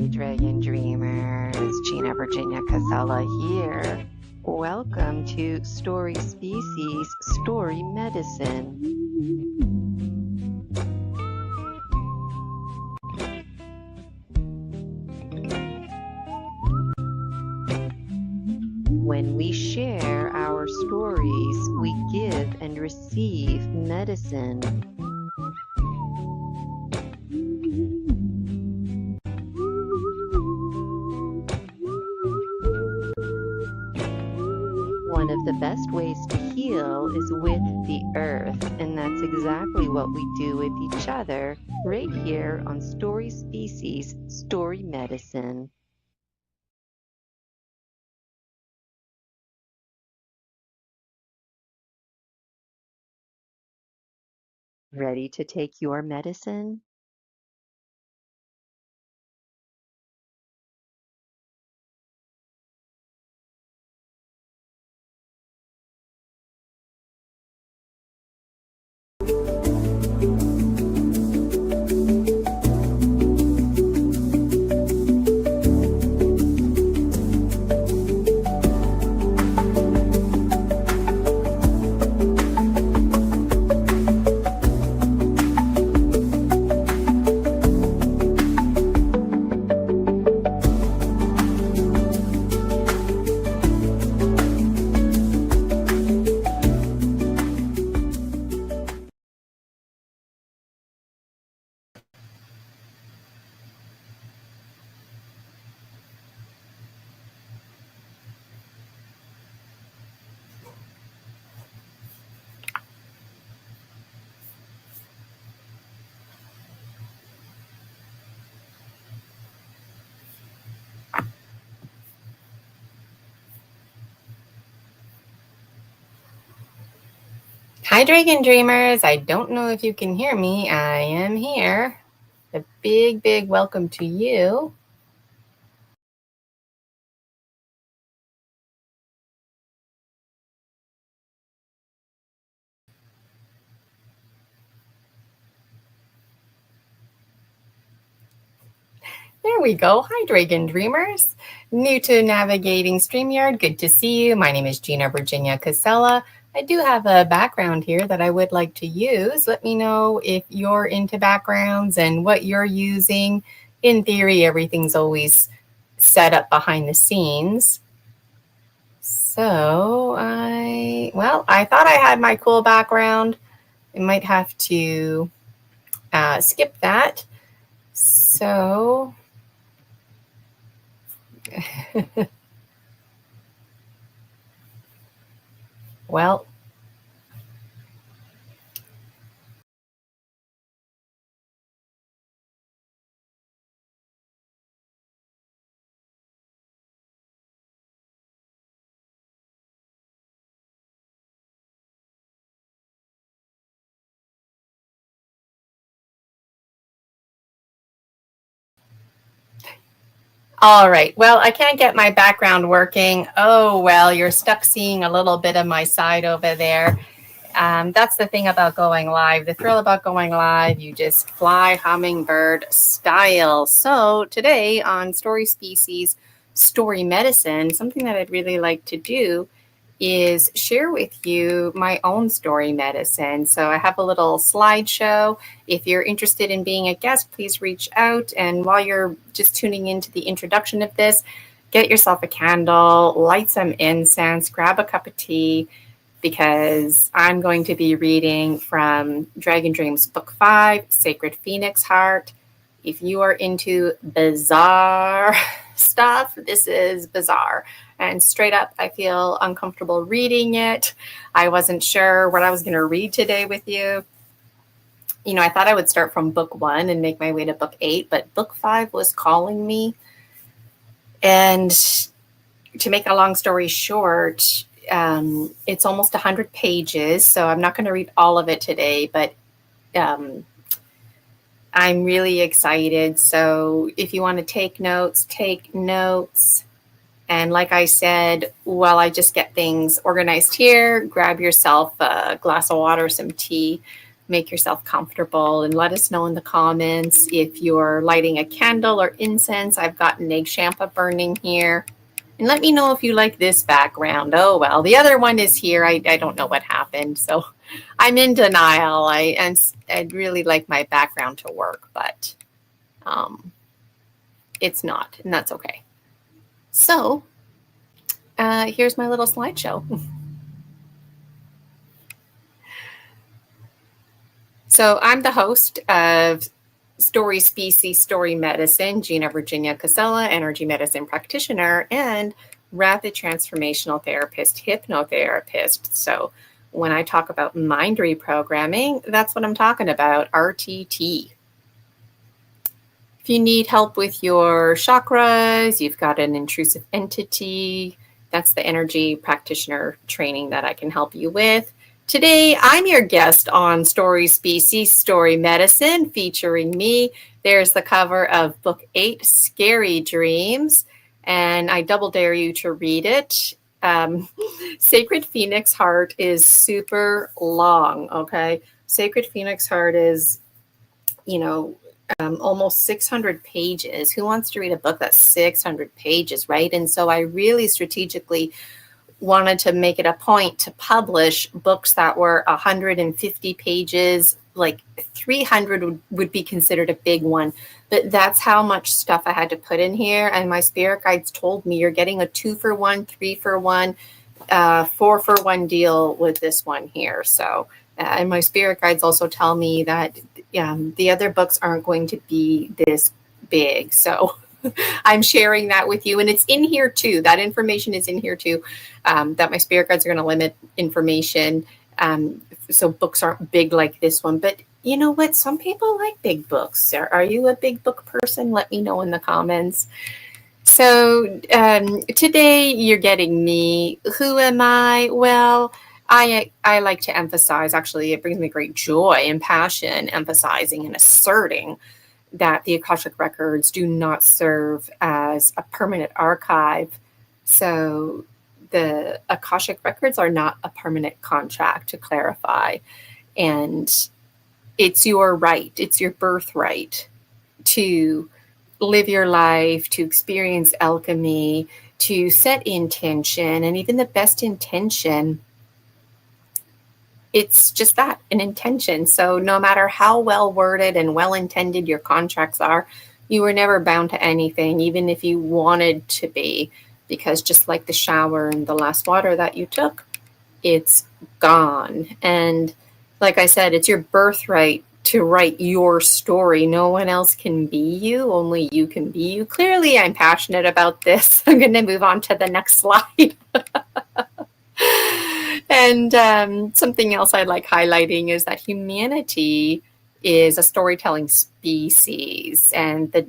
Hi, Dragon Dreamers. Gina Virginia Casella here. Welcome to Story Species Story Medicine. When we share our stories, we give and receive medicine. One of the best ways to heal is with the earth, and that's exactly what we do with each other right here on Story Species Story Medicine. Ready to take your medicine? Hi, Dragon Dreamers. I don't know if you can hear me. I am here. A big, big welcome to you. There we go. Hi, Dragon Dreamers. New to navigating StreamYard. Good to see you. My name is Gina Virginia Casella. I do have a background here that I would like to use. Let me know if you're into backgrounds and what you're using. In theory, everything's always set up behind the scenes. So I thought I had my cool background. I might have to skip that. So well, all right. Well, I can't get my background working. Oh, well, you're stuck seeing a little bit of my side over there. That's the thing about going live. The thrill about going live, you just fly hummingbird style. So today on Story Species, Story Medicine, something that I'd really like to do is share with you my own story medicine. So I have a little slideshow. If you're interested in being a guest, please reach out. And while you're just tuning into the introduction of this, get yourself a candle, light some incense, grab a cup of tea, because I'm going to be reading from Dragon Dreams Book 5, Sacred Phoenix Heart. If you are into bizarre stuff, this is bizarre. And straight up, I feel uncomfortable reading it. I wasn't sure what I was going to read today with you. You know, I thought I would start from book 1 and make my way to book 8, but book 5 was calling me. And to make a long story short, it's almost 100 pages, so I'm not going to read all of it today, but I'm really excited. So if you want to take notes, take notes. And like I said, while I just get things organized here, grab yourself a glass of water, some tea, make yourself comfortable and let us know in the comments if you're lighting a candle or incense. I've got an egg champa burning here. And let me know if you like this background. Oh, well, the other one is here. I don't know what happened. So I'm in denial. I'd really like my background to work, but it's not, and that's okay. So here's my little slideshow. So I'm the host of Story Species, Story Medicine, Gina Virginia Casella, energy medicine practitioner, and rapid transformational therapist, hypnotherapist. So when I talk about mind reprogramming, that's what I'm talking about, RTT. If you need help with your chakras, you've got an intrusive entity, that's the energy practitioner training that I can help you with. Today, I'm your guest on Story Species, Story Medicine, featuring me. There's the cover of Book 8, Scary Dreams, and I double dare you to read it. Sacred Phoenix Heart is super long, okay? Sacred Phoenix Heart is, almost 600 pages. Who wants to read a book that's 600 pages, right? And so I really strategically wanted to make it a point to publish books that were 150 pages, like 300 would be considered a big one. But that's how much stuff I had to put in here. And my spirit guides told me you're getting a 2-for-1, 3-for-1, 4-for-1 deal with this one here. So, and my spirit guides also tell me that the other books aren't going to be this big. So I'm sharing that with you, and it's in here too. That information is in here too, that my spirit guides are going to limit information. So books aren't big like this one, but you know what? Some people like big books. Are you a big book person? Let me know in the comments. So today you're getting me. Who am I? Well, I like to emphasize, actually, it brings me great joy and passion, emphasizing and asserting that the Akashic Records do not serve as a permanent archive. So the Akashic Records are not a permanent contract, to clarify. And it's your right, it's your birthright to live your life, to experience alchemy, to set intention, and even the best intention, it's just that, an intention. So no matter how well worded and well intended your contracts are, you were never bound to anything, even if you wanted to be, because just like the shower and the last water that you took, it's gone. And like I said, it's your birthright to write your story. No one else can be you, only you can be you. Clearly, I'm passionate about this. I'm going to move on to the next slide. And something else I like highlighting is that humanity is a storytelling species, and the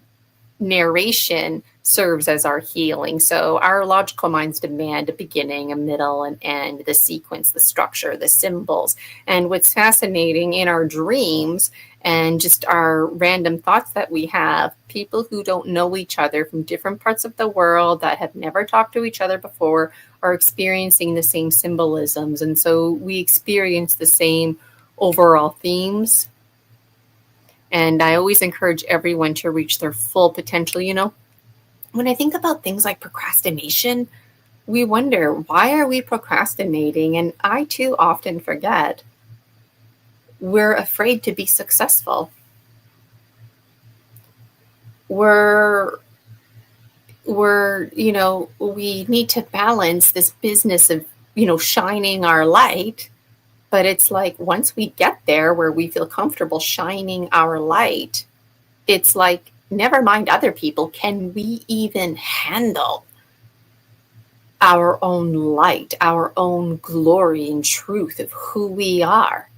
narration serves as our healing. So our logical minds demand a beginning, a middle, an end, the sequence, the structure, the symbols. And what's fascinating in our dreams and just our random thoughts that we have, people who don't know each other from different parts of the world that have never talked to each other before are experiencing the same symbolisms. And so we experience the same overall themes. And I always encourage everyone to reach their full potential. When I think about things like procrastination, we wonder, why are we procrastinating? And I too often forget we're afraid to be successful. We need to balance this business of, shining our light. But it's like, once we get there where we feel comfortable shining our light, it's like, never mind other people, can we even handle our own light, our own glory and truth of who we are?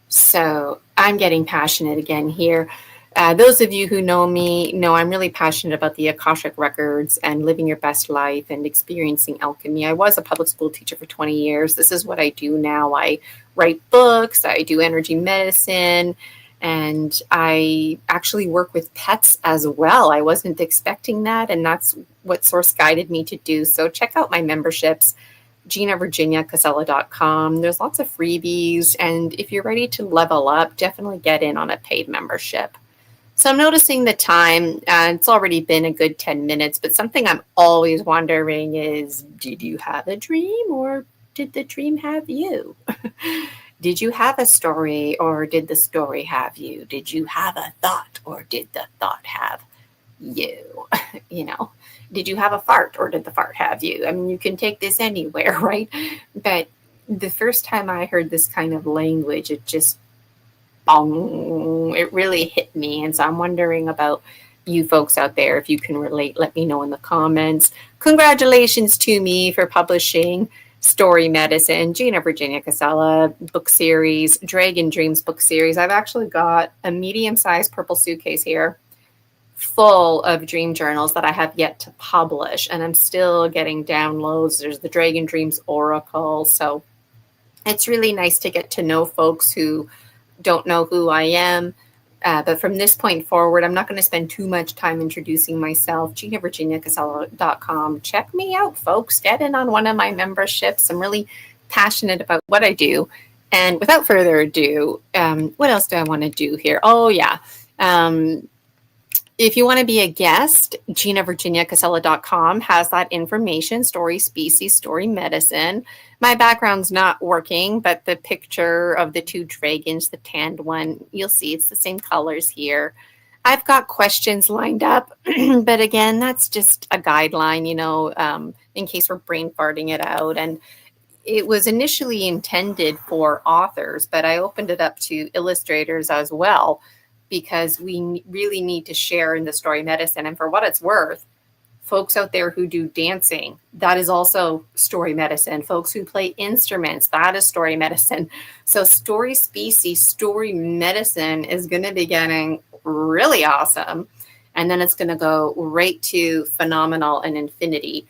So I'm getting passionate again here. Those of you who know me know I'm really passionate about the Akashic Records and living your best life and experiencing alchemy. I was a public school teacher for 20 years. This is what I do now. I write books, I do energy medicine, and I actually work with pets as well. I wasn't expecting that, and that's what Source guided me to do. So check out my memberships. GinaVirginiaCasella.com. There's lots of freebies, and if you're ready to level up, definitely get in on a paid membership. So I'm noticing the time, it's already been a good 10 minutes, but something I'm always wondering is, did you have a dream or did the dream have you? Did you have a story or did the story have you? Did you have a thought or did the thought have you? You know, did you have a fart or did the fart have you? I mean, you can take this anywhere, right? But the first time I heard this kind of language, it just, bong, it really hit me. And so I'm wondering about you folks out there. If you can relate, let me know in the comments. Congratulations to me for publishing Story Medicine, Gina Virginia Casella book series, Dragon Dreams book series. I've actually got a medium-sized purple suitcase here full of dream journals that I have yet to publish, and I'm still getting downloads. There's the Dragon Dreams Oracle. So it's really nice to get to know folks who don't know who I am. But from this point forward, I'm not going to spend too much time introducing myself. GinaVirginiaCasella.com. Check me out, folks. Get in on one of my memberships. I'm really passionate about what I do. And without further ado, what else do I want to do here? Oh, yeah. If you want to be a guest, GinaVirginiaCasella.com has that information, story species, story medicine. My background's not working, but the picture of the two dragons, the tanned one, you'll see it's the same colors here. I've got questions lined up, but again, that's just a guideline, you know, in case we're brain farting it out. And it was initially intended for authors, but I opened it up to illustrators as well, because we really need to share in the story medicine. And for what it's worth, folks out there who do dancing, that is also story medicine. Folks who play instruments, that is story medicine. So story species, story medicine is going to be getting really awesome. And then it's going to go right to phenomenal and infinity,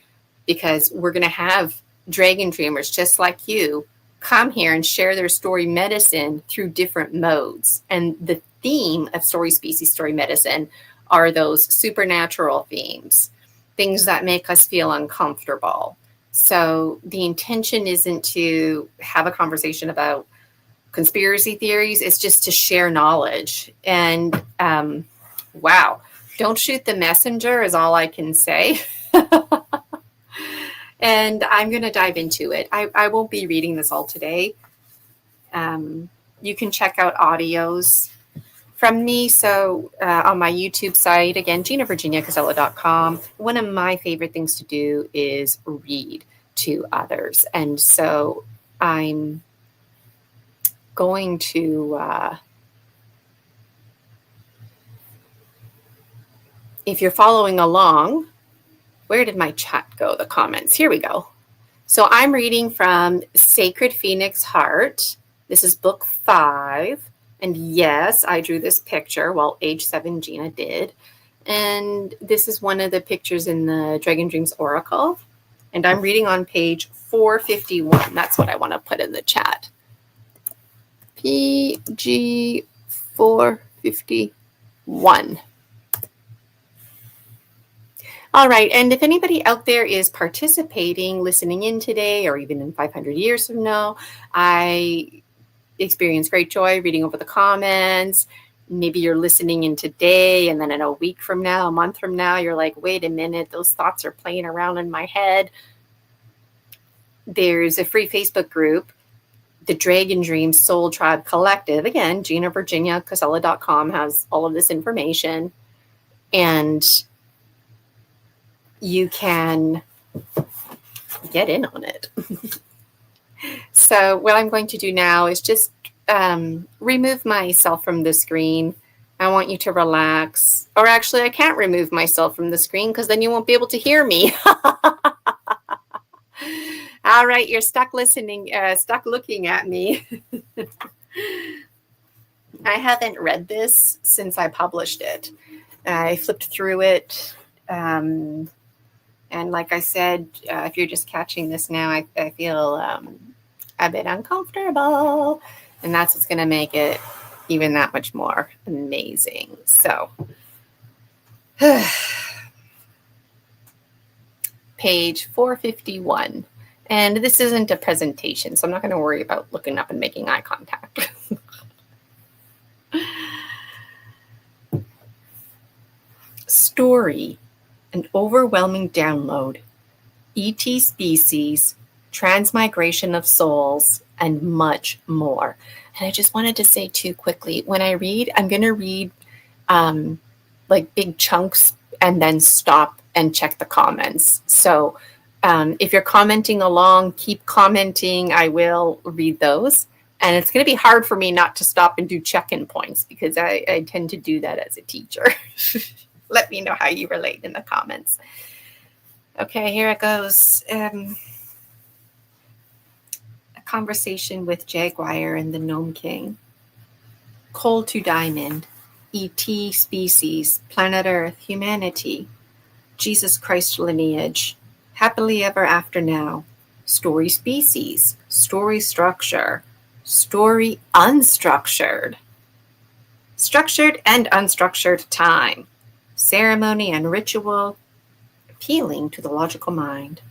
because we're going to have dragon dreamers just like you come here and share their story medicine through different modes. And the theme of story species, story medicine are those supernatural themes, things that make us feel uncomfortable. So the intention isn't to have a conversation about conspiracy theories. It's just to share knowledge. And wow, don't shoot the messenger is all I can say. And I'm going to dive into it. I won't be reading this all today. You can check out audios from me. So on my YouTube site, again, GinaVirginiaCasella.com, one of my favorite things to do is read to others. And so I'm going to, if you're following along, where did my chat go? The comments. Here we go. So I'm reading from Sacred Phoenix Heart. This is book 5. And yes, I drew this picture. Well, age 7 Gina did. And this is one of the pictures in the Dragon Dreams Oracle. And I'm reading on page 451. That's what I want to put in the chat. PG 451. All right, and if anybody out there is participating, listening in today, or even in 500 years from now, I experience great joy reading over the comments. Maybe you're listening in today, and then in a week from now, a month from now, you're like, wait a minute, those thoughts are playing around in my head. There's a free Facebook group, the Dragon Dreams Soul Tribe Collective. Again, GinaVirginiaCasella.com has all of this information. And you can get in on it. So what I'm going to do now is just remove myself from the screen. I want you to relax. Or actually, I can't remove myself from the screen because then you won't be able to hear me. All right, you're stuck listening, stuck looking at me. I haven't read this since I published it. I flipped through it. And like I said, if you're just catching this now, I feel a bit uncomfortable. And that's what's going to make it even that much more amazing. So, page 451. And this isn't a presentation, so I'm not going to worry about looking up and making eye contact. Story, an overwhelming download, ET species, transmigration of souls, and much more. And I just wanted to say too quickly, when I read, I'm going to read like big chunks and then stop and check the comments. So if you're commenting along, keep commenting. I will read those. And it's going to be hard for me not to stop and do check-in points because I tend to do that as a teacher. Let me know how you relate in the comments. Okay, here it goes. A conversation with Jaguar and the Gnome King. Coal to diamond, ET species, planet Earth, humanity, Jesus Christ lineage, happily ever after now, story species, story structure, story unstructured, structured and unstructured time, ceremony and ritual, appealing to the logical mind.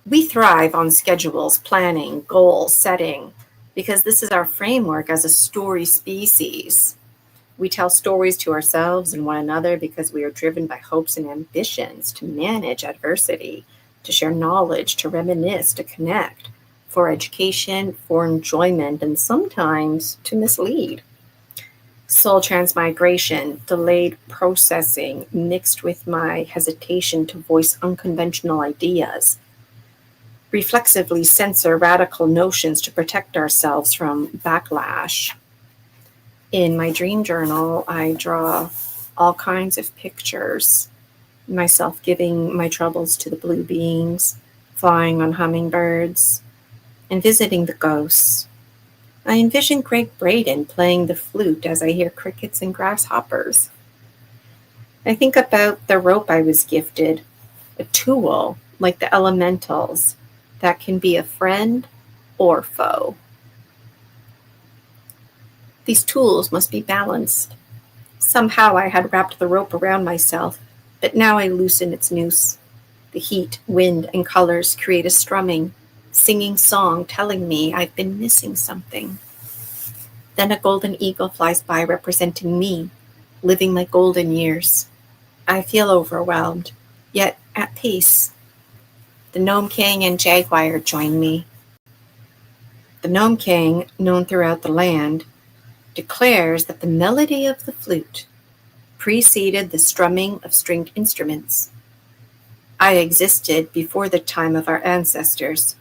We thrive on schedules, planning, goal setting, because this is our framework as a story species. We tell stories to ourselves and one another because we are driven by hopes and ambitions to manage adversity, to share knowledge, to reminisce, to connect, for education, for enjoyment, and sometimes to mislead. Soul transmigration, delayed processing, mixed with my hesitation to voice unconventional ideas. Reflexively censor radical notions to protect ourselves from backlash. In my dream journal, I draw all kinds of pictures, myself giving my troubles to the blue beings, flying on hummingbirds, and visiting the ghosts. I envision Greg Braden playing the flute as I hear crickets and grasshoppers. I think about the rope I was gifted, a tool like the elementals that can be a friend or foe. These tools must be balanced. Somehow I had wrapped the rope around myself, but now I loosen its noose. The heat, wind, and colors create a strumming, singing song telling me I've been missing something. Then a golden eagle flies by representing me, living my golden years. I feel overwhelmed, yet at peace. The Gnome King and Jaguar join me. The Gnome King, known throughout the land, declares that the melody of the flute preceded the strumming of stringed instruments. I existed before the time of our ancestors,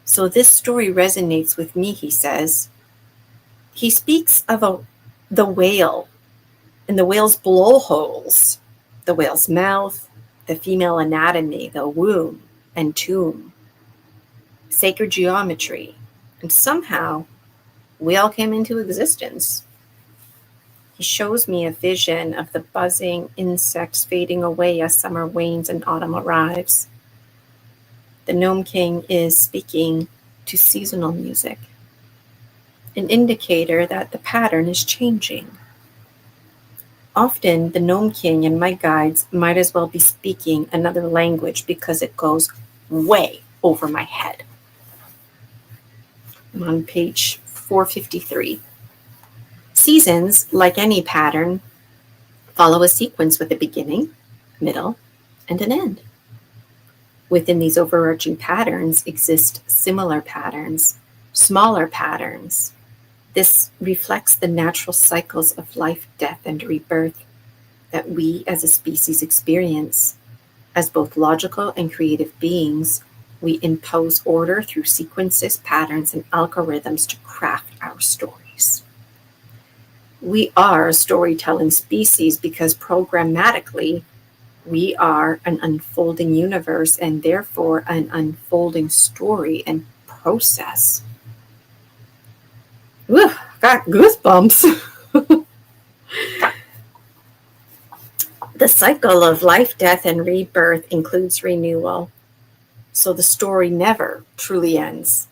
so this story resonates with me, he says. He speaks of the whale and the whale's blowholes, the whale's mouth, the female anatomy, the womb and tomb, sacred geometry, and somehow whale came into existence. He shows me a vision of the buzzing insects fading away as summer wanes and autumn arrives. The Gnome King is speaking to seasonal music, an indicator that the pattern is changing. Often, the Gnome King and my guides might as well be speaking another language because it goes way over my head. I'm on page 453. Seasons, like any pattern, follow a sequence with a beginning, middle, and an end. Within these overarching patterns exist similar patterns, smaller patterns. This reflects the natural cycles of life, death, and rebirth that we as a species experience. As both logical and creative beings, we impose order through sequences, patterns, and algorithms to craft our stories. We are a storytelling species because programmatically, we are an unfolding universe and therefore an unfolding story and process. Ooh, got goosebumps. The cycle of life, death, and rebirth includes renewal. So the story never truly ends.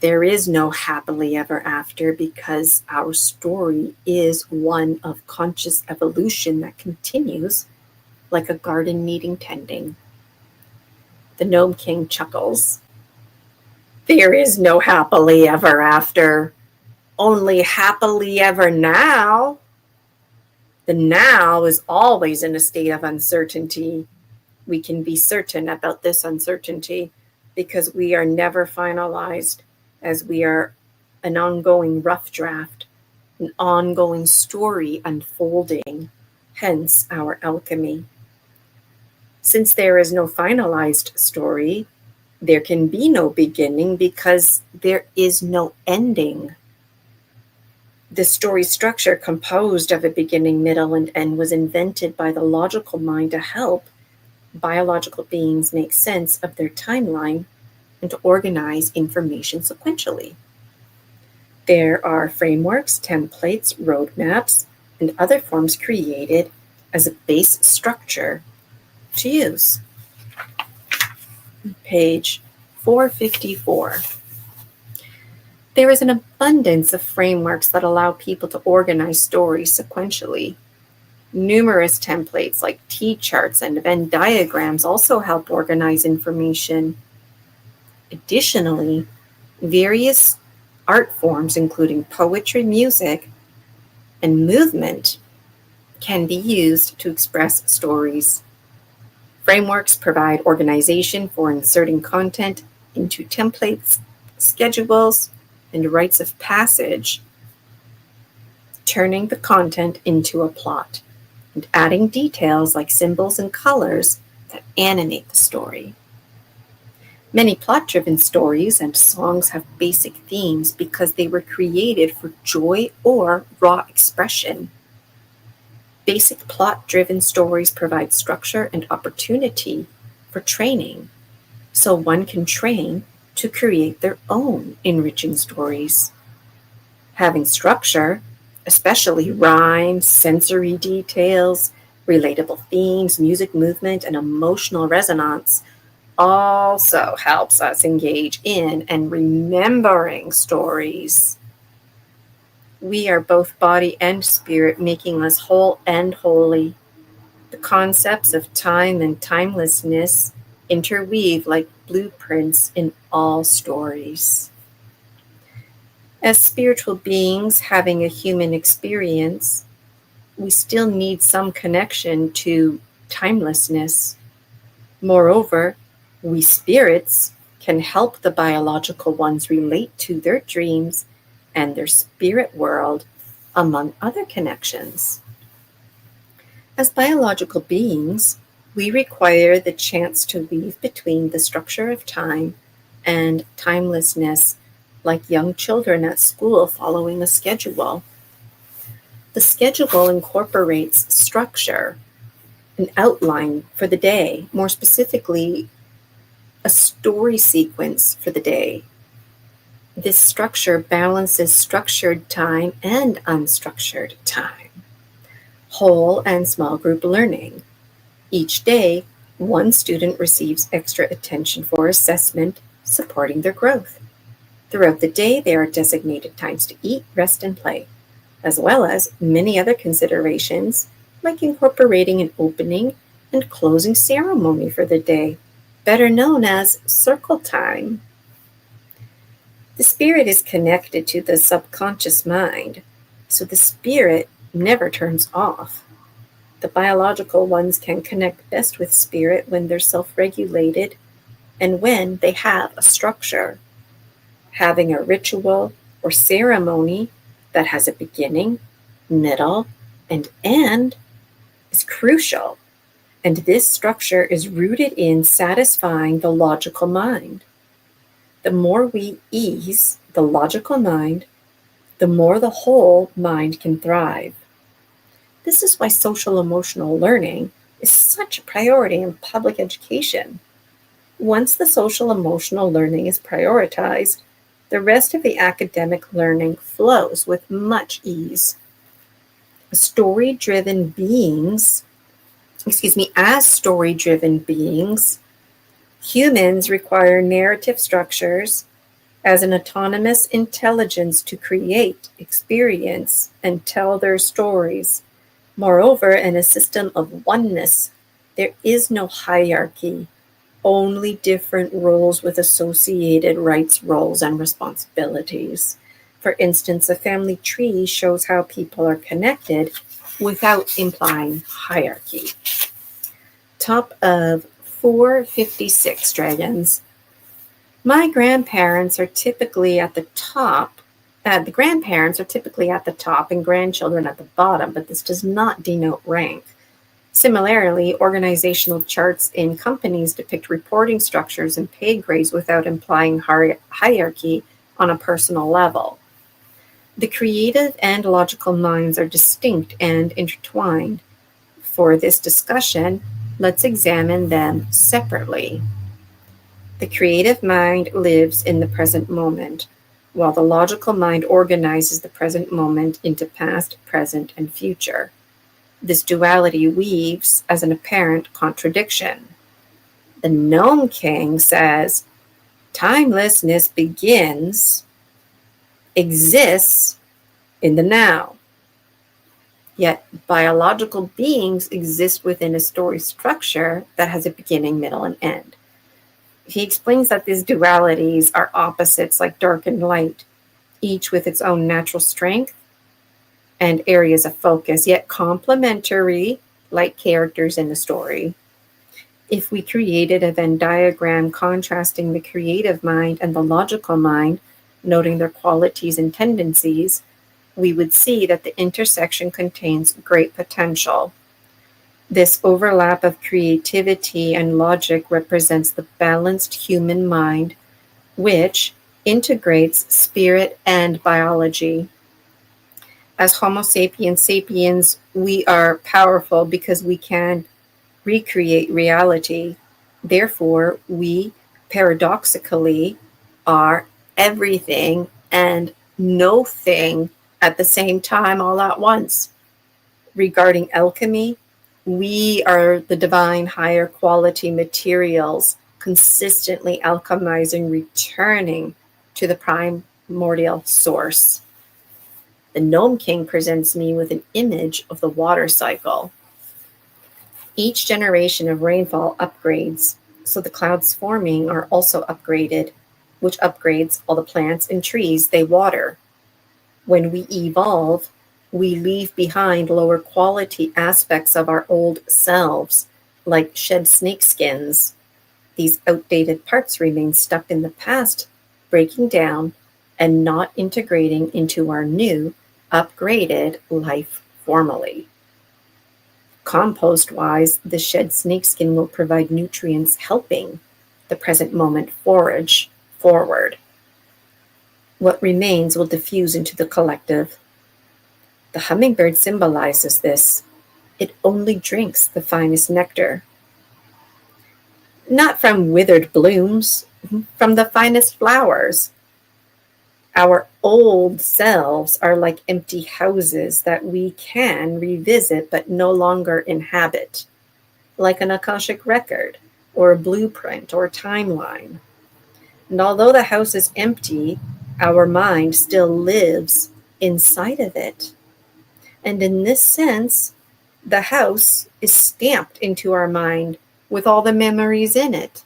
There is no happily ever after because our story is one of conscious evolution that continues like a garden needing tending. The Gnome King chuckles. There is no happily ever after, only happily ever now. The now is always in a state of uncertainty. We can be certain about this uncertainty because we are never finalized, as we are an ongoing rough draft, an ongoing story unfolding, hence our alchemy. Since there is no finalized story, there can be no beginning because there is no ending. The story structure composed of a beginning, middle, and end was invented by the logical mind to help biological beings make sense of their timeline and to organize information sequentially. There are frameworks, templates, roadmaps, and other forms created as a base structure to use. Page 454. There is an abundance of frameworks that allow people to organize stories sequentially. Numerous templates like T-charts and Venn diagrams also help organize information. Additionally, various art forms, including poetry, music, and movement, can be used to express stories. Frameworks provide organization for inserting content into templates, schedules, and rites of passage, turning the content into a plot, and adding details like symbols and colors that animate the story. Many plot-driven stories and songs have basic themes because they were created for joy or raw expression. Basic plot-driven stories provide structure and opportunity for training, so one can train to create their own enriching stories. Having structure, especially rhymes, sensory details, relatable themes, music, movement, and emotional resonance, also helps us engage in and remembering stories. We are both body and spirit, making us whole and holy. The concepts of time and timelessness interweave like blueprints in all stories. As spiritual beings having a human experience, we still need some connection to timelessness. Moreover, we spirits can help the biological ones relate to their dreams and their spirit world, among other connections. As biological beings, we require the chance to weave between the structure of time and timelessness, like young children at school following a schedule. The schedule incorporates structure, an outline for the day, more specifically, a story sequence for the day. This structure balances structured time and unstructured time, whole and small group learning. Each day, one student receives extra attention for assessment, supporting their growth. Throughout the day, there are designated times to eat, rest, and play, as well as many other considerations, like incorporating an opening and closing ceremony for the day, better known as circle time. The spirit is connected to the subconscious mind, so the spirit never turns off. The biological ones can connect best with spirit when they're self-regulated and when they have a structure. Having a ritual or ceremony that has a beginning, middle, and end is crucial, and this structure is rooted in satisfying the logical mind. The more we ease the logical mind, the more the whole mind can thrive. This is why social emotional learning is such a priority in public education. Once the social emotional learning is prioritized, the rest of the academic learning flows with much ease. As story-driven beings, humans require narrative structures as an autonomous intelligence to create, experience, and tell their stories. Moreover, in a system of oneness, there is no hierarchy only different roles with associated rights, roles, and responsibilities. For instance, a family tree shows how people are connected without implying hierarchy. Top of 456 dragons. My grandparents are typically at the top. The grandparents are typically at the top and grandchildren at the bottom, but this does not denote rank. Similarly, organizational charts in companies depict reporting structures and pay grades without implying hierarchy on a personal level. The creative and logical minds are distinct and intertwined. For this discussion, let's examine them separately. The creative mind lives in the present moment, while the logical mind organizes the present moment into past, present, and future. This duality weaves as an apparent contradiction. The Gnome King says, timelessness exists in the now. Yet biological beings exist within a story structure that has a beginning, middle, and end. He explains that these dualities are opposites like dark and light, each with its own natural strength and areas of focus, yet complementary like characters in the story. If we created a Venn diagram contrasting the creative mind and the logical mind, noting their qualities and tendencies, we would see that the intersection contains great potential. This overlap of creativity and logic represents the balanced human mind, which integrates spirit and biology. As Homo sapiens sapiens, we are powerful because we can recreate reality. Therefore, we paradoxically are everything and no thing at the same time all at once. Regarding alchemy, we are the divine higher quality materials consistently alchemizing, returning to the primordial source. The Gnome King presents me with an image of the water cycle. Each generation of rainfall upgrades, so the clouds forming are also upgraded, which upgrades all the plants and trees they water. When we evolve, we leave behind lower quality aspects of our old selves, like shed snakeskins. These outdated parts remain stuck in the past, breaking down and not integrating into our new, upgraded life formally. Compost-wise, the shed snakeskin will provide nutrients helping the present moment forage forward. What remains will diffuse into the collective. The hummingbird symbolizes this. It only drinks the finest nectar. Not from withered blooms, from the finest flowers. Our old selves are like empty houses that we can revisit but no longer inhabit, like an Akashic record or a blueprint or timeline. And although the house is empty, our mind still lives inside of it. And in this sense, the house is stamped into our mind with all the memories in it.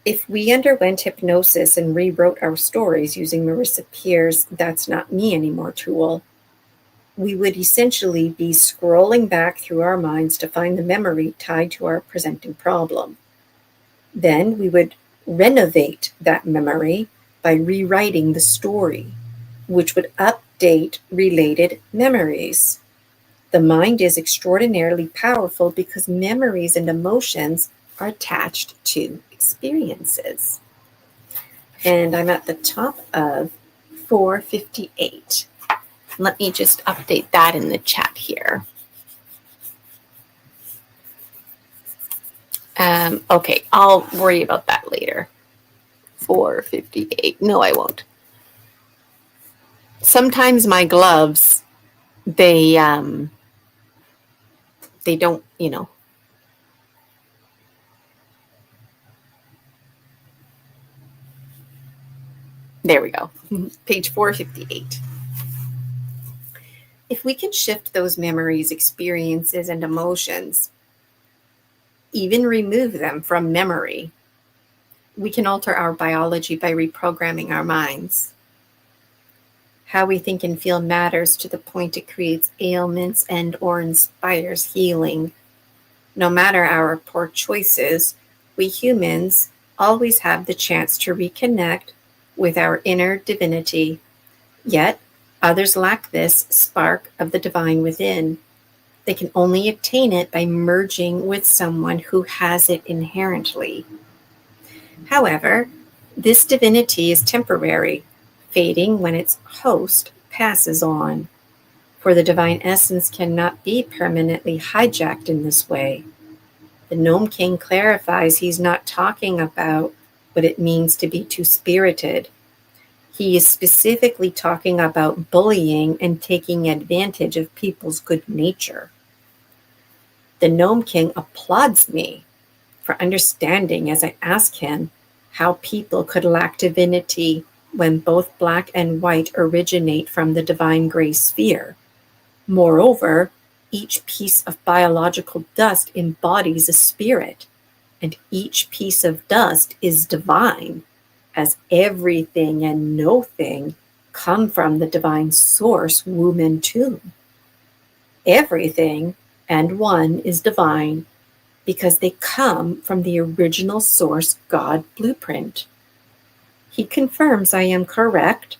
If we underwent hypnosis and rewrote our stories using Marissa Peer's "That's Not Me Anymore" tool, we would essentially be scrolling back through our minds to find the memory tied to our presenting problem. Then we would renovate that memory by rewriting the story, which would update related memories. The mind is extraordinarily powerful because memories and emotions are attached to experiences. And I'm at the top of 458. Let me just update that in the chat here. Okay, I'll worry about that later. 458. No, I won't. Sometimes my gloves, they don't, There we go. Page 458. If we can shift those memories, experiences, and emotions even remove them from memory. We can alter our biology by reprogramming our minds. How we think and feel matters to the point it creates ailments and or inspires healing. No matter our poor choices, we humans always have the chance to reconnect with our inner divinity. Yet, others lack this spark of the divine within. They can only obtain it by merging with someone who has it inherently. However, this divinity is temporary, fading when its host passes on. For the divine essence cannot be permanently hijacked in this way. The Gnome King clarifies he's not talking about what it means to be two-spirited. He is specifically talking about bullying and taking advantage of people's good nature. The Gnome King applauds me for understanding as I ask him how people could lack divinity when both black and white originate from the divine gray sphere. Moreover, each piece of biological dust embodies a spirit, and each piece of dust is divine, as everything and no thing come from the divine source, womb and tomb. Everything and one is divine because they come from the original source God blueprint. He confirms I am correct.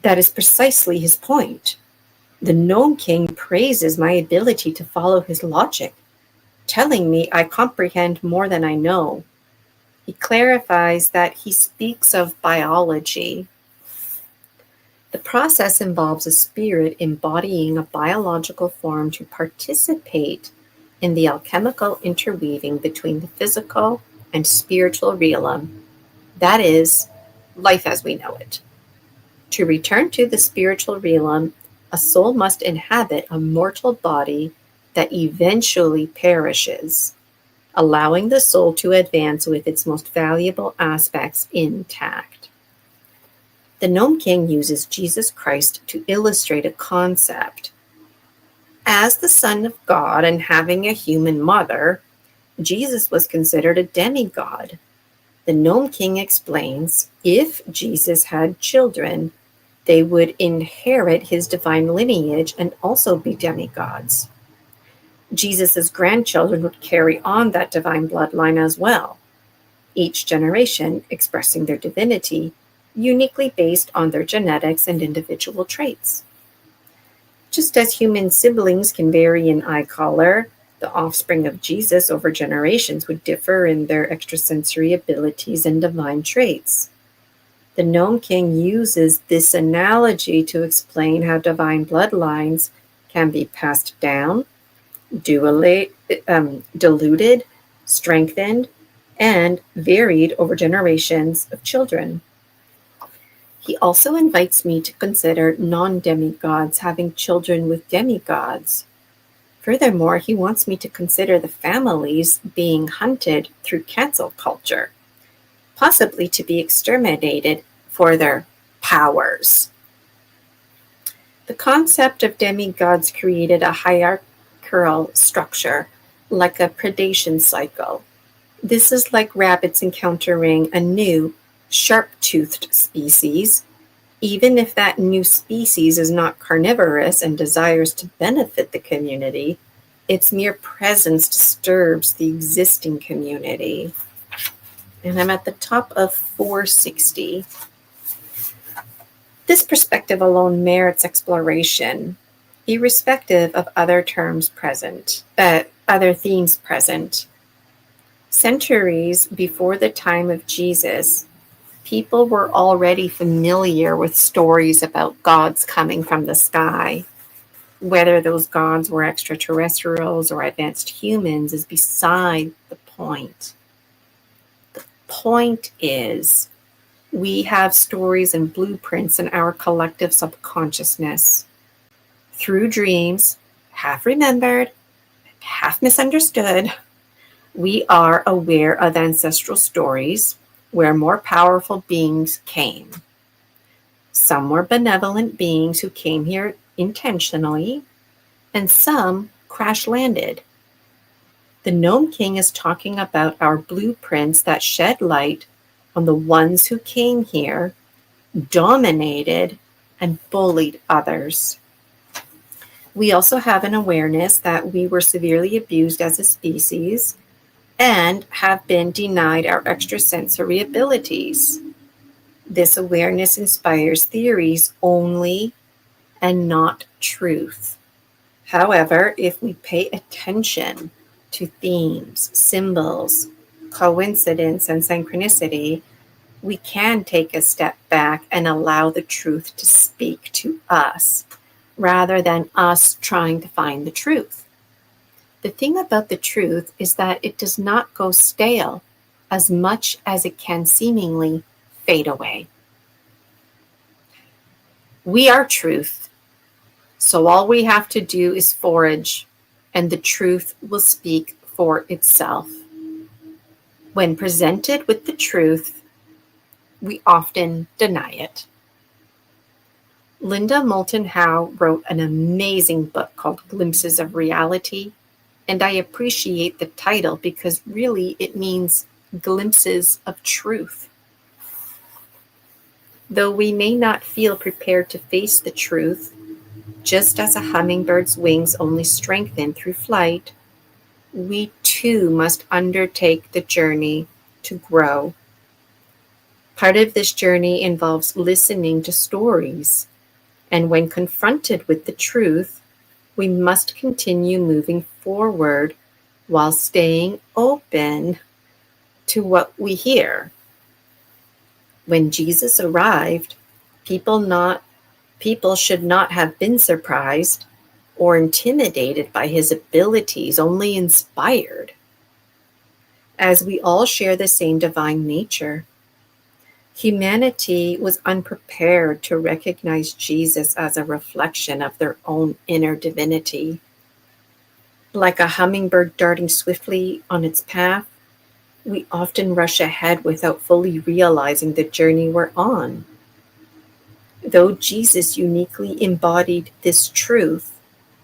That is precisely his point. The Gnome King praises my ability to follow his logic, telling me I comprehend more than I know. He clarifies that he speaks of biology. The process involves a spirit embodying a biological form to participate in the alchemical interweaving between the physical and spiritual realm, that is, life as we know it. To return to the spiritual realm, a soul must inhabit a mortal body that eventually perishes, allowing the soul to advance with its most valuable aspects intact. The Gnome King uses Jesus Christ to illustrate a concept. As the Son of God and having a human mother, Jesus was considered a demigod. The Gnome King explains if Jesus had children, they would inherit his divine lineage and also be demigods. Jesus' grandchildren would carry on that divine bloodline as well, each generation expressing their divinity, uniquely based on their genetics and individual traits. Just as human siblings can vary in eye color, the offspring of Jesus over generations would differ in their extrasensory abilities and divine traits. The Gnome King uses this analogy to explain how divine bloodlines can be passed down, diluted, strengthened, and varied over generations of children. He also invites me to consider non-demigods having children with demigods. Furthermore, he wants me to consider the families being hunted through cancel culture, possibly to be exterminated for their powers. The concept of demigods created a hierarchical structure, like a predation cycle. This is like rabbits encountering a new, sharp-toothed species. Even if that new species is not carnivorous and desires to benefit the community, its mere presence disturbs the existing community. And I'm at the top of 460. This perspective alone merits exploration, irrespective of other themes present. Centuries before the time of Jesus, people were already familiar with stories about gods coming from the sky. Whether those gods were extraterrestrials or advanced humans is beside the point. The point is, we have stories and blueprints in our collective subconsciousness. Through dreams, half remembered, half misunderstood, we are aware of ancestral stories where more powerful beings came. Some were benevolent beings who came here intentionally, and some crash landed. The Gnome King is talking about our blueprints that shed light on the ones who came here, dominated, and bullied others. We also have an awareness that we were severely abused as a species and have been denied our extrasensory abilities. This awareness inspires theories only and not truth. However, if we pay attention to themes, symbols, coincidence, and synchronicity, we can take a step back and allow the truth to speak to us, rather than us trying to find the truth. The thing about the truth is that it does not go stale as much as it can seemingly fade away. We are truth, so all we have to do is forage, and the truth will speak for itself. When presented with the truth, we often deny it. Linda Moulton Howe wrote an amazing book called Glimpses of Reality, and I appreciate the title because really it means glimpses of truth. Though we may not feel prepared to face the truth, just as a hummingbird's wings only strengthen through flight, we too must undertake the journey to grow. Part of this journey involves listening to stories, and when confronted with the truth, we must continue moving forward while staying open to what we hear. When Jesus arrived, people should not have been surprised or intimidated by his abilities, only inspired, as we all share the same divine nature. Humanity was unprepared to recognize Jesus as a reflection of their own inner divinity. Like a hummingbird darting swiftly on its path, we often rush ahead without fully realizing the journey we're on. Though Jesus uniquely embodied this truth,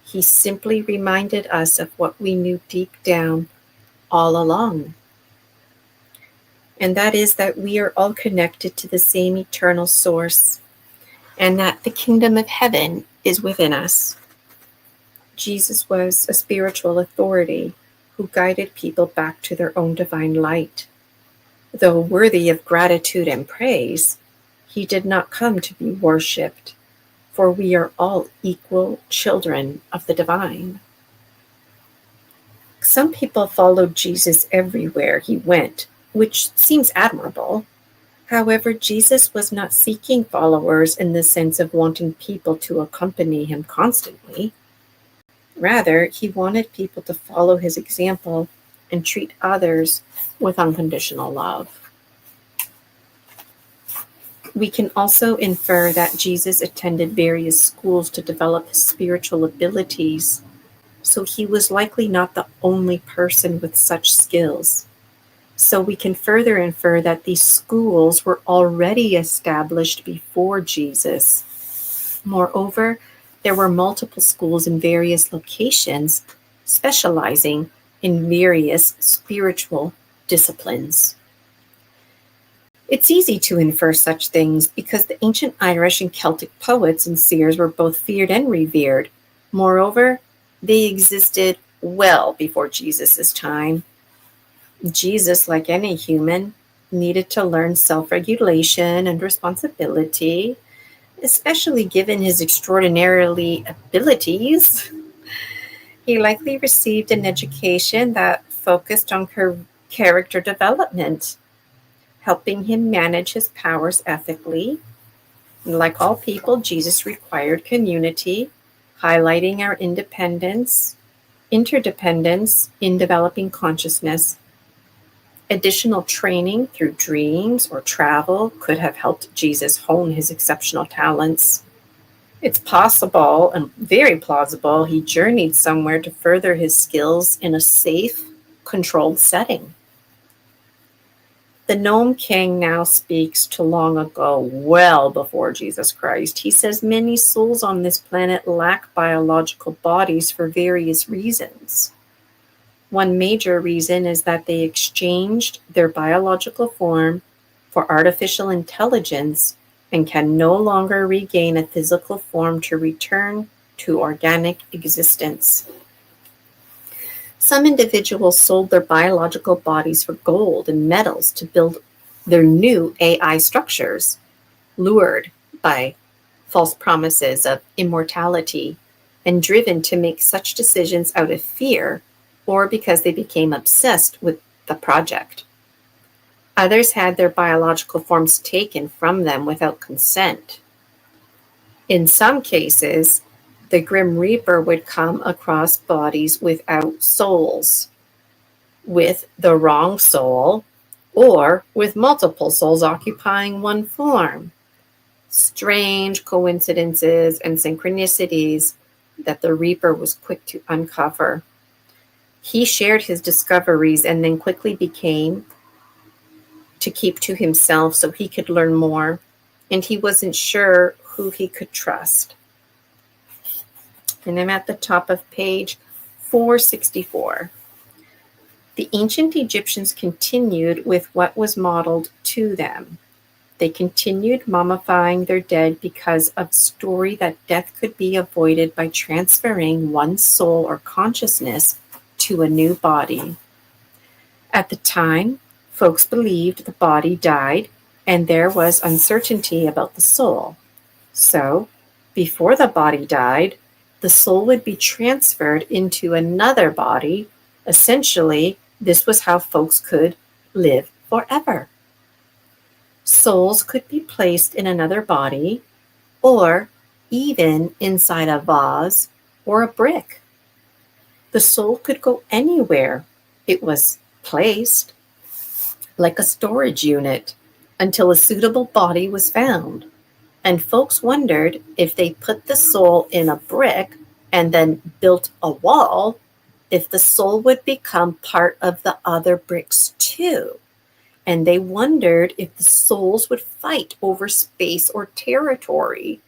he simply reminded us of what we knew deep down all along. And that is that we are all connected to the same eternal source, and that the kingdom of heaven is within us. Jesus was a spiritual authority who guided people back to their own divine light. Though worthy of gratitude and praise, he did not come to be worshipped, for we are all equal children of the divine. Some people followed Jesus everywhere he went, which seems admirable. However, Jesus was not seeking followers in the sense of wanting people to accompany him constantly. Rather, he wanted people to follow his example and treat others with unconditional love. We can also infer that Jesus attended various schools to develop his spiritual abilities, so he was likely not the only person with such skills. So we can further infer that these schools were already established before Jesus. Moreover, there were multiple schools in various locations specializing in various spiritual disciplines. It's easy to infer such things because the ancient Irish and Celtic poets and seers were both feared and revered. Moreover, they existed well before Jesus' time. Jesus, like any human, needed to learn self-regulation and responsibility, especially given his extraordinary abilities. He likely received an education that focused on character development, helping him manage his powers ethically. Like all people, Jesus required community, highlighting our interdependence in developing consciousness. Additional training through dreams or travel could have helped Jesus hone his exceptional talents. It's possible and very plausible he journeyed somewhere to further his skills in a safe, controlled setting. The Gnome King now speaks to long ago, well before Jesus Christ. He says many souls on this planet lack biological bodies for various reasons. One major reason is that they exchanged their biological form for artificial intelligence and can no longer regain a physical form to return to organic existence. Some individuals sold their biological bodies for gold and metals to build their new AI structures, lured by false promises of immortality and driven to make such decisions out of fear or because they became obsessed with the project. Others had their biological forms taken from them without consent. In some cases, the Grim Reaper would come across bodies without souls, with the wrong soul, or with multiple souls occupying one form. Strange coincidences and synchronicities that the Reaper was quick to uncover. He shared his discoveries and then quickly became to keep to himself so he could learn more, and he wasn't sure who he could trust. And I'm at the top of page 464. The ancient Egyptians continued with what was modeled to them. They continued mummifying their dead because of story that death could be avoided by transferring one's soul or consciousness to a new body. At the time, folks believed the body died and there was uncertainty about the soul. So, before the body died, the soul would be transferred into another body. Essentially, this was how folks could live forever. Souls could be placed in another body or even inside a vase or a brick. The soul could go anywhere it was placed, like a storage unit, until a suitable body was found. And folks wondered if they put the soul in a brick and then built a wall, if the soul would become part of the other bricks too. And they wondered if the souls would fight over space or territory.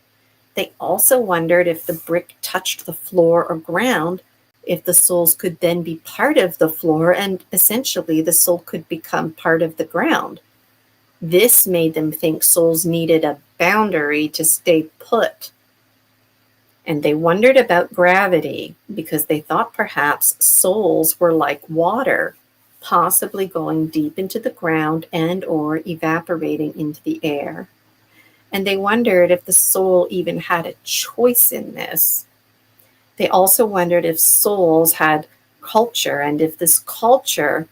They also wondered if the brick touched the floor or ground, if the souls could then be part of the floor and essentially the soul could become part of the ground. This made them think souls needed a boundary to stay put. And they wondered about gravity because they thought perhaps souls were like water, possibly going deep into the ground and or evaporating into the air. And they wondered if the soul even had a choice in this. They also wondered if souls had culture and if this culture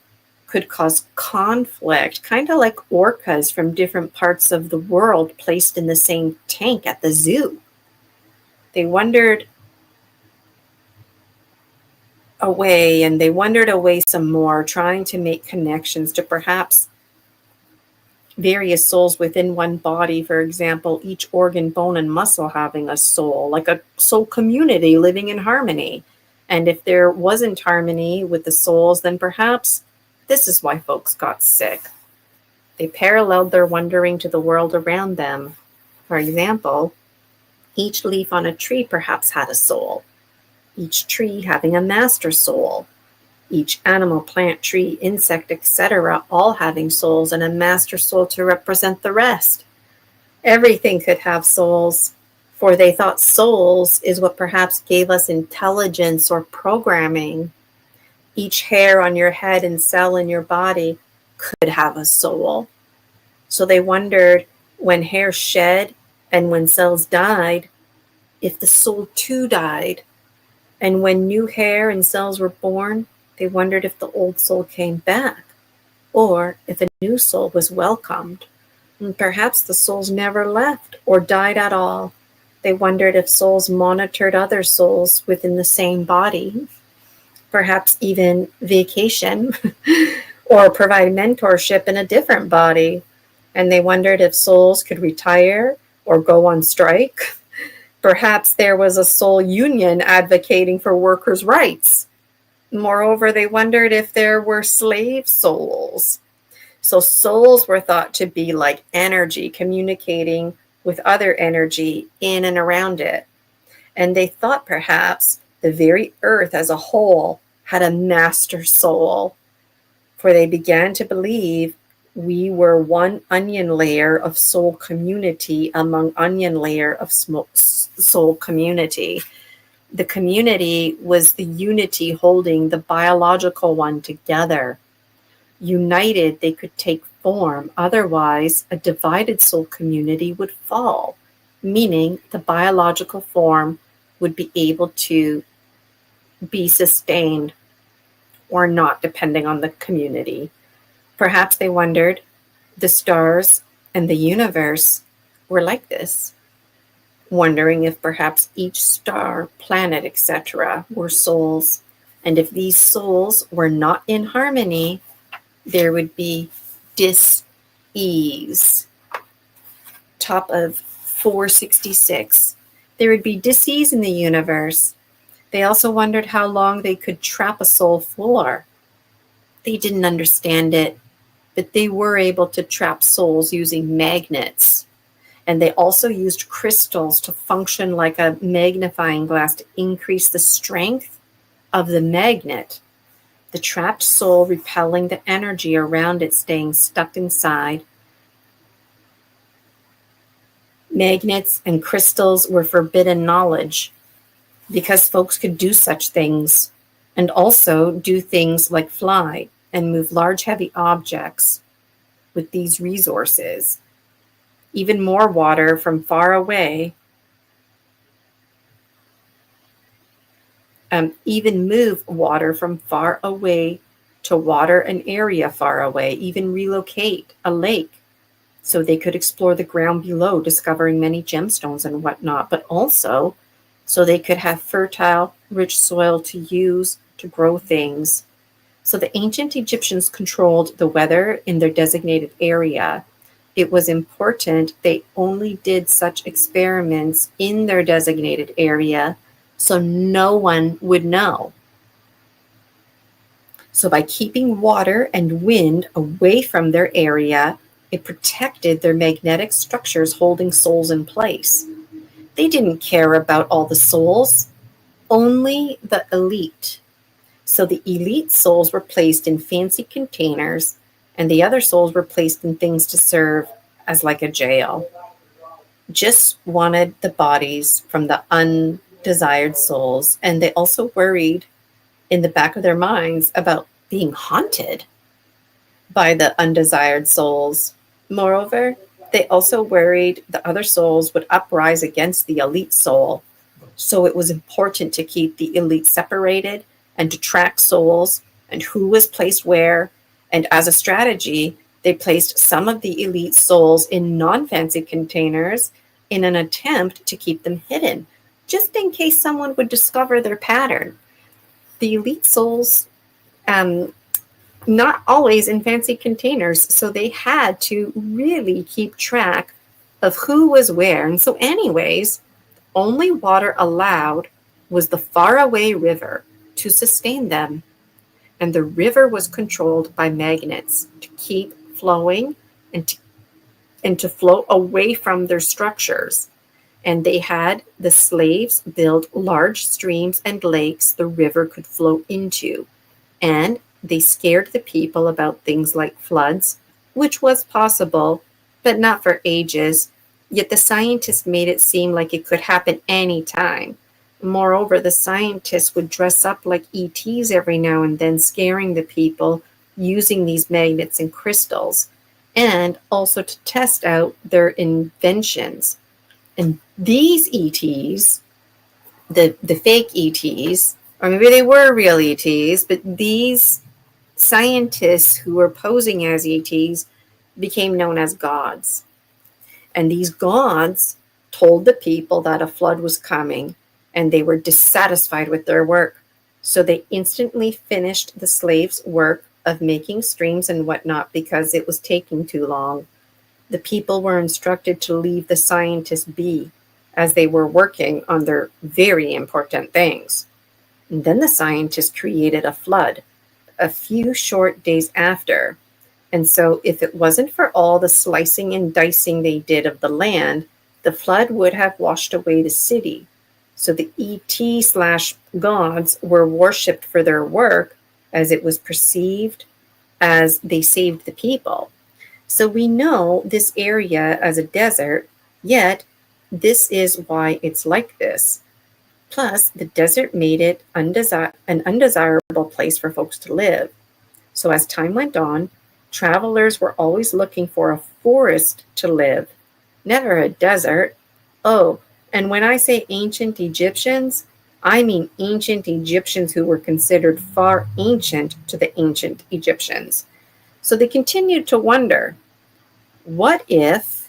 could cause conflict, kind of like orcas from different parts of the world placed in the same tank at the zoo. They wondered away and they wondered away some more, trying to make connections to perhaps various souls within one body. For example, each organ, bone, and muscle having a soul, like a soul community living in harmony. And if there wasn't harmony with the souls, then perhaps this is why folks got sick. They paralleled their wondering to the world around them. For example, each leaf on a tree perhaps had a soul, each tree having a master soul, each animal, plant, tree, insect, etc., all having souls and a master soul to represent the rest. Everything could have souls, for they thought souls is what perhaps gave us intelligence or programming. Each hair on your head and cell in your body could have a soul. So they wondered when hair shed and when cells died, if the soul too died. And when new hair and cells were born, they wondered if the old soul came back or if a new soul was welcomed. And perhaps the souls never left or died at all. They wondered if souls monitored other souls within the same body, perhaps even vacation or provide mentorship in a different body. And they wondered if souls could retire or go on strike. Perhaps there was a soul union advocating for workers' rights. Moreover, they wondered if there were slave souls. So souls were thought to be like energy communicating with other energy in and around it. And they thought perhaps the very earth as a whole had a master soul, for they began to believe we were one onion layer of soul community among onion layer of soul community. The community was the unity holding the biological one together. United, they could take form. Otherwise, a divided soul community would fall, meaning the biological form would be able to be sustained or not, depending on the community. Perhaps they wondered, the stars and the universe were like this, wondering if perhaps each star, planet, etc. were souls, and if these souls were not in harmony, there would be dis-ease. Top of 466. There would be dis-ease in the universe. They also wondered how long they could trap a soul for. They didn't understand it, but they were able to trap souls using magnets. And they also used crystals to function like a magnifying glass to increase the strength of the magnet. The trapped soul repelling the energy around it, staying stuck inside. Magnets and crystals were forbidden knowledge because folks could do such things, and also do things like fly and move large, heavy objects with these resources. Even more water from far away, even move water from far away to water an area far away, even relocate a lake so they could explore the ground below, discovering many gemstones and whatnot, but also so they could have fertile, rich soil to use to grow things. So the ancient Egyptians controlled the weather in their designated area. It was important they only did such experiments in their designated area so no one would know. So by keeping water and wind away from their area, it protected their magnetic structures holding souls in place. They didn't care about all the souls, only the elite. So the elite souls were placed in fancy containers, and the other souls were placed in things to serve as like a jail. Just wanted the bodies from the undesired souls, and they also worried in the back of their minds about being haunted by the undesired souls. Moreover, they also worried the other souls would uprise against the elite soul. So it was important to keep the elite separated and to track souls and who was placed where. And as a strategy, they placed some of the elite souls in non-fancy containers in an attempt to keep them hidden, just in case someone would discover their pattern. The elite souls, not always in fancy containers, so they had to really keep track of who was where. And so anyways, only water allowed was the faraway river to sustain them. And the river was controlled by magnets to keep flowing and to flow away from their structures. And they had the slaves build large streams and lakes the river could flow into. And they scared the people about things like floods, which was possible, but not for ages. Yet the scientists made it seem like it could happen anytime. Moreover, the scientists would dress up like ETs every now and then, scaring the people using these magnets and crystals, and also to test out their inventions. And these ETs, the fake ETs, or maybe they were real ETs, but these scientists who were posing as ETs became known as gods. And these gods told the people that a flood was coming, and they were dissatisfied with their work. So they instantly finished the slaves' work of making streams and whatnot because it was taking too long. The people were instructed to leave the scientists be as they were working on their very important things. And then the scientists created a flood a few short days after. And so if it wasn't for all the slicing and dicing they did of the land, the flood would have washed away the city. So the ET/gods were worshipped for their work, as it was perceived as they saved the people. So we know this area as a desert, yet this is why it's like this. Plus, the desert made it an undesirable place for folks to live. So as time went on, travelers were always looking for a forest to live, never a desert. Oh, and when I say ancient Egyptians, I mean ancient Egyptians who were considered far ancient to the ancient Egyptians. So they continued to wonder, what if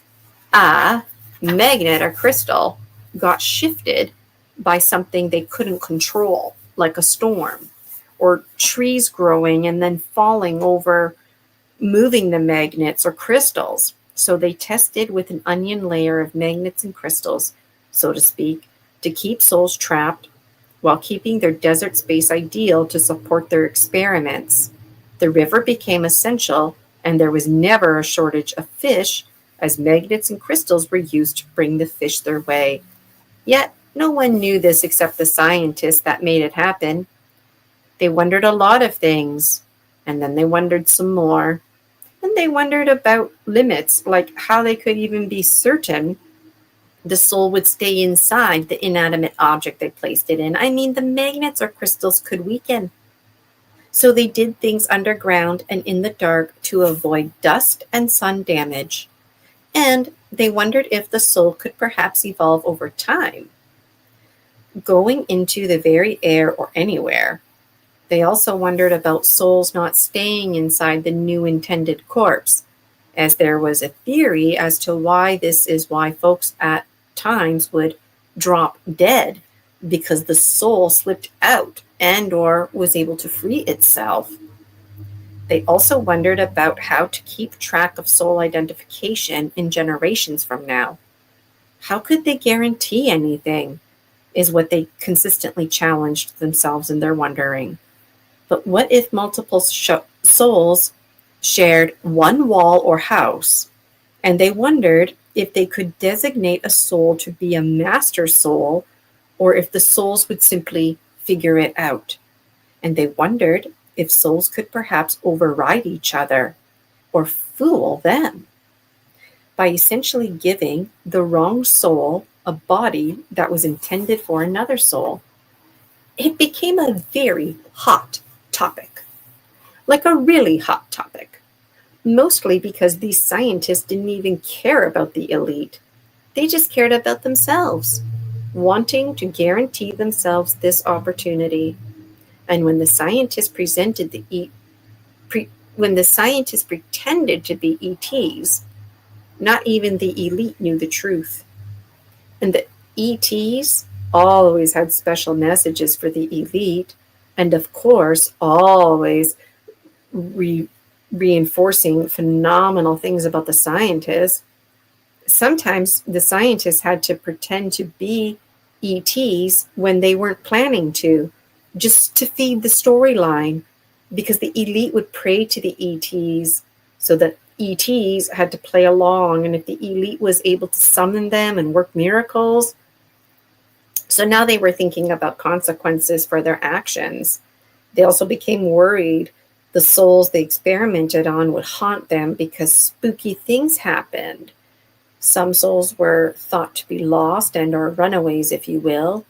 a magnet or crystal got shifted by something they couldn't control, like a storm, or trees growing and then falling over, moving the magnets or crystals? So they tested with an onion layer of magnets and crystals, so to speak, to keep souls trapped while keeping their desert space ideal to support their experiments. The river became essential, and there was never a shortage of fish, as magnets and crystals were used to bring the fish their way. Yet no one knew this except the scientists that made it happen. They wondered a lot of things, and then they wondered some more. And they wondered about limits, like how they could even be certain the soul would stay inside the inanimate object they placed it in. I mean, the magnets or crystals could weaken. So they did things underground and in the dark to avoid dust and sun damage. And they wondered if the soul could perhaps evolve over time, going into the very air or anywhere. They also wondered about souls not staying inside the new intended corpse, as there was a theory as to why this is why folks at times would drop dead, because the soul slipped out and or was able to free itself. They also wondered about how to keep track of soul identification in generations from now. How could they guarantee anything, is what they consistently challenged themselves in their wondering. But what if multiple souls shared one wall or house, and they wondered if they could designate a soul to be a master soul, or if the souls would simply figure it out. And they wondered if souls could perhaps override each other or fool them by essentially giving the wrong soul a body that was intended for another soul. It became a very hot topic, like a really hot topic, mostly because these scientists didn't even care about the elite. They just cared about themselves, wanting to guarantee themselves this opportunity. And when the scientists pretended to be ETs, not even the elite knew the truth. And the ETs always had special messages for the elite, and of course, always reinforcing phenomenal things about the scientists. Sometimes the scientists had to pretend to be ETs when they weren't planning to, just to feed the storyline, because the elite would pray to the ETs, so that ETs had to play along, and if the elite was able to summon them and work miracles. So now they were thinking about consequences for their actions. They also became worried the souls they experimented on would haunt them because spooky things happened. Some souls were thought to be lost and or runaways, if you will.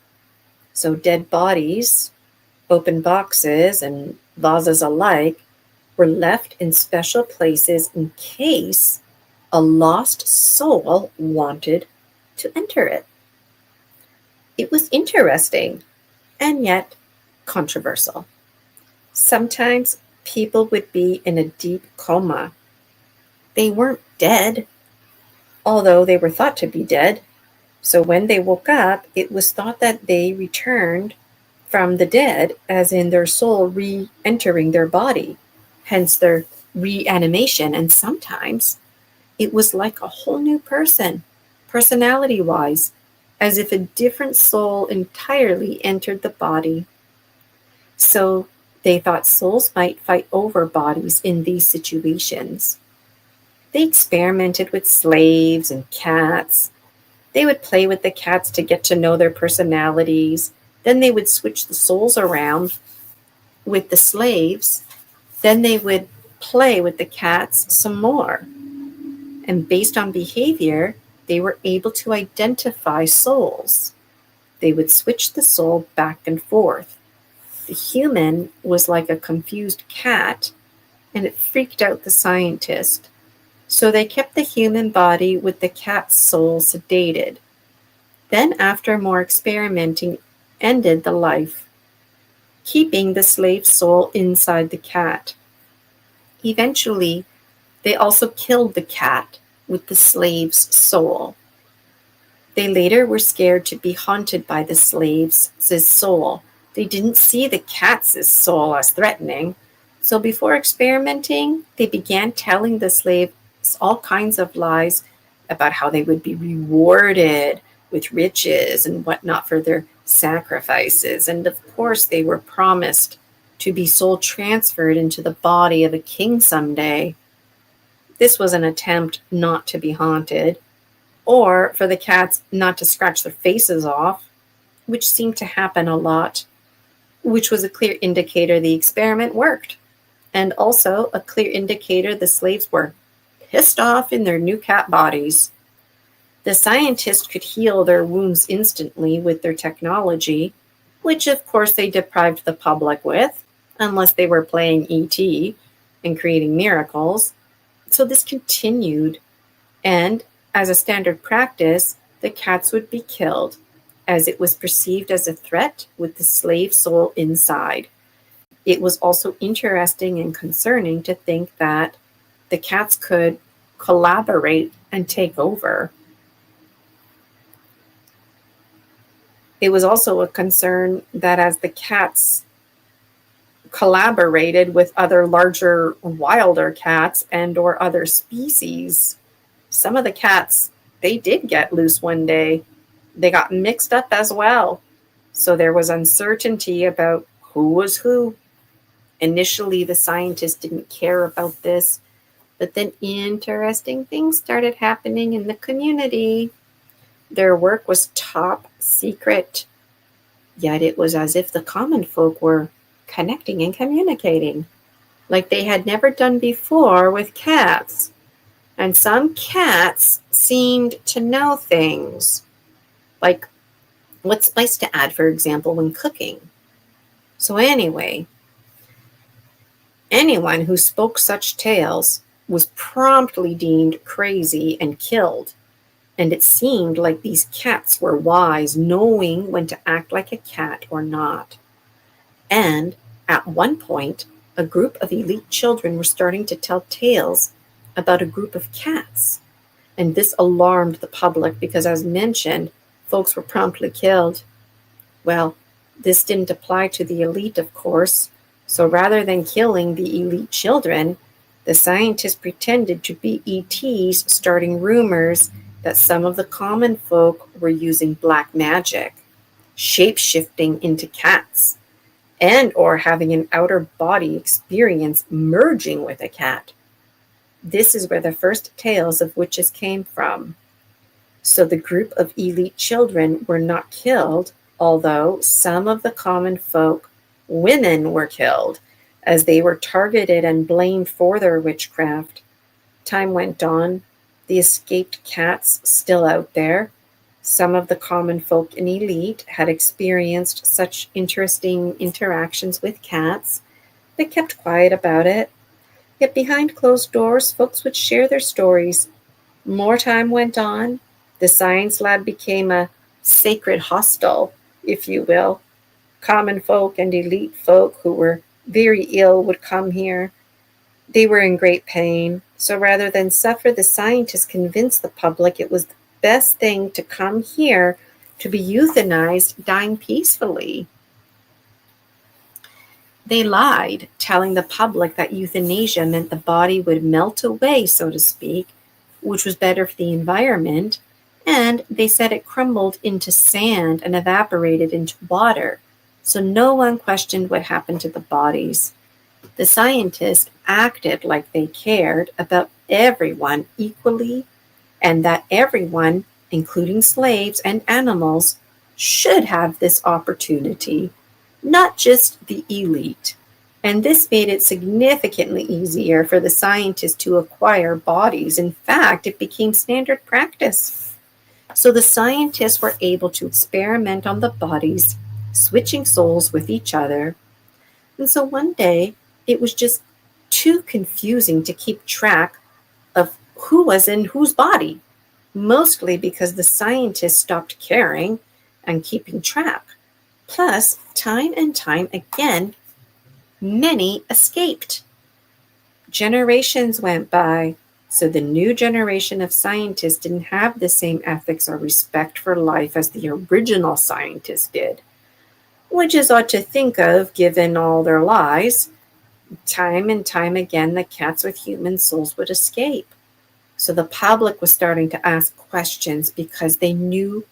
So dead bodies, open boxes, and vases alike were left in special places in case a lost soul wanted to enter it. It was interesting and yet controversial. Sometimes people would be in a deep coma. They weren't dead, although they were thought to be dead. So when they woke up, it was thought that they returned from the dead, as in their soul re-entering their body, hence their reanimation. And sometimes it was like a whole new person, personality-wise, as if a different soul entirely entered the body. So they thought souls might fight over bodies in these situations. They experimented with slaves and cats, They would play with the cats to get to know their personalities. Then they would switch the souls around with the slaves. Then they would play with the cats some more. And based on behavior, they were able to identify souls. They would switch the soul back and forth. The human was like a confused cat, and it freaked out the scientist. So they kept the human body with the cat's soul sedated. Then, after more experimenting, ended the life, keeping the slave soul inside the cat. Eventually, they also killed the cat with the slave's soul. They later were scared to be haunted by the slave's soul. They didn't see the cat's soul as threatening. So before experimenting, they began telling the slaves all kinds of lies about how they would be rewarded with riches and whatnot for their sacrifices. And of course, they were promised to be soul transferred into the body of a king someday. This was an attempt not to be haunted, or for the cats not to scratch their faces off, which seemed to happen a lot, which was a clear indicator the experiment worked, and also a clear indicator the slaves were pissed off in their new cat bodies. The scientists could heal their wounds instantly with their technology, which of course they deprived the public with, unless they were playing E.T. and creating miracles. So this continued, and as a standard practice, the cats would be killed, as it was perceived as a threat with the slave soul inside. It was also interesting and concerning to think that the cats could collaborate and take over. It was also a concern that as the cats collaborated with other larger, wilder cats and or other species, some of the cats, they did get loose one day. They got mixed up as well. So there was uncertainty about who was who. Initially, the scientists didn't care about this, but then interesting things started happening in the community. Their work was top secret, yet it was as if the common folk were connecting and communicating like they had never done before with cats. And some cats seemed to know things, like what spice to add, for example, when cooking. So anyway, anyone who spoke such tales was promptly deemed crazy and killed. And it seemed like these cats were wise, knowing when to act like a cat or not. And at one point, a group of elite children were starting to tell tales about a group of cats. And this alarmed the public because, as mentioned, folks were promptly killed. Well, this didn't apply to the elite, of course. So rather than killing the elite children, the scientists pretended to be ETs, starting rumors that some of the common folk were using black magic, shape-shifting into cats, and or having an outer body experience merging with a cat. This is where the first tales of witches came from. So the group of elite children were not killed, although some of the common folk, women, were killed, as they were targeted and blamed for their witchcraft. Time went on. The escaped cats still out there. Some of the common folk and elite had experienced such interesting interactions with cats, but kept quiet about it. Yet behind closed doors, folks would share their stories. More time went on. The science lab became a sacred hostel, if you will. Common folk and elite folk who were very ill would come here. They were in great pain. So rather than suffer, the scientists convinced the public it was the best thing to come here to be euthanized, dying peacefully. They lied, telling the public that euthanasia meant the body would melt away, so to speak, which was better for the environment, and they said it crumbled into sand and evaporated into water, so no one questioned what happened to the bodies. The scientists acted like they cared about everyone equally, and that everyone including slaves and animals, should have this opportunity, not just the elite. And this made it significantly easier for the scientists to acquire bodies. In fact, it became standard practice. So the scientists were able to experiment on the bodies, switching souls with each other. And so one day, it was just too confusing to keep track of who was in whose body, mostly because the scientists stopped caring and keeping track. Plus, time and time again, many escaped. Generations went by, so the new generation of scientists didn't have the same ethics or respect for life as the original scientists did, which is odd to think of given all their lies. Time and time again, the cats with human souls would escape. So the public was starting to ask questions because they knew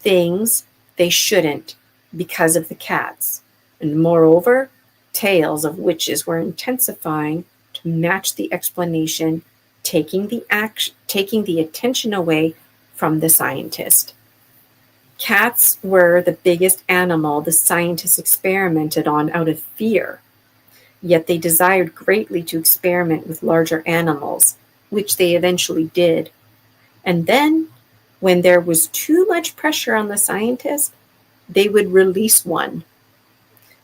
things they shouldn't because of the cats. And moreover, tales of witches were intensifying to match the explanation, taking the attention away from the scientist. Cats were the biggest animal the scientists experimented on out of fear, yet they desired greatly to experiment with larger animals, which they eventually did. And then, when there was too much pressure on the scientist, they would release one.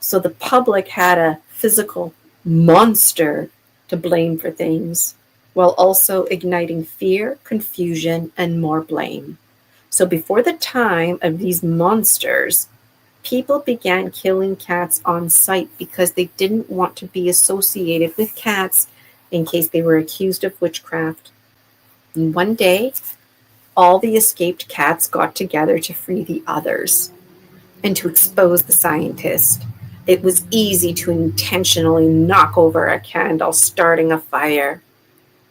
So the public had a physical monster to blame for things, while also igniting fear, confusion, and more blame. So before the time of these monsters, people began killing cats on sight because they didn't want to be associated with cats in case they were accused of witchcraft. And one day, all the escaped cats got together to free the others and to expose the scientist. It was easy to intentionally knock over a candle, starting a fire.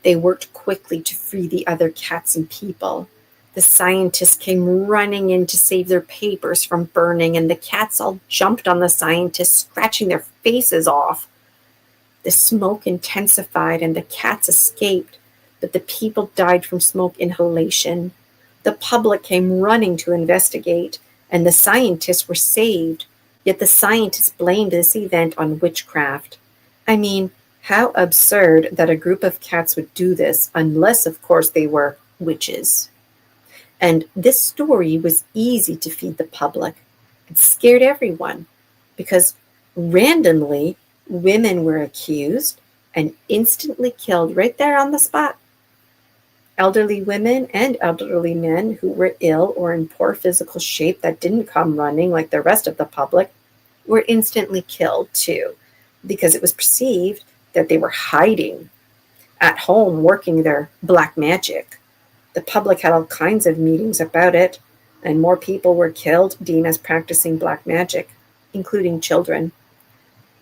They worked quickly to free the other cats and people. The scientists came running in to save their papers from burning, and the cats all jumped on the scientists, scratching their faces off. The smoke intensified and the cats escaped, but the people died from smoke inhalation. The public came running to investigate, and the scientists were saved. Yet the scientists blamed this event on witchcraft. I mean, how absurd that a group of cats would do this, unless, of course, they were witches. And this story was easy to feed the public. It scared everyone because randomly women were accused and instantly killed right there on the spot. Elderly women and elderly men who were ill or in poor physical shape that didn't come running like the rest of the public were instantly killed too, because it was perceived that they were hiding at home working their black magic. The public had all kinds of meetings about it, and more people were killed deemed as practicing black magic, including children.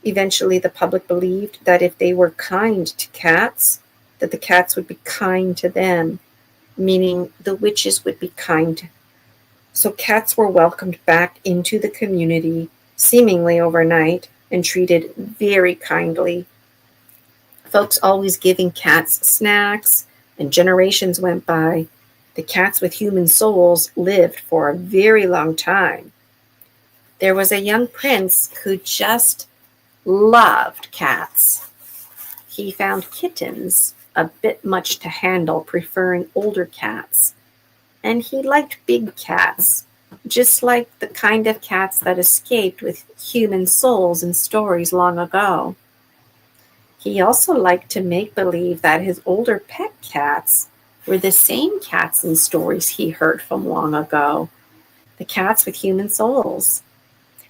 Eventually, the public believed that if they were kind to cats, that the cats would be kind to them, meaning the witches would be kind. So cats were welcomed back into the community, seemingly overnight, and treated very kindly. Folks always giving cats snacks, and generations went by. The cats with human souls lived for a very long time. There was a young prince who just loved cats. He found kittens a bit much to handle, preferring older cats. And he liked big cats, just like the kind of cats that escaped with human souls in stories long ago. He also liked to make believe that his older pet cats were the same cats in stories he heard from long ago, the cats with human souls.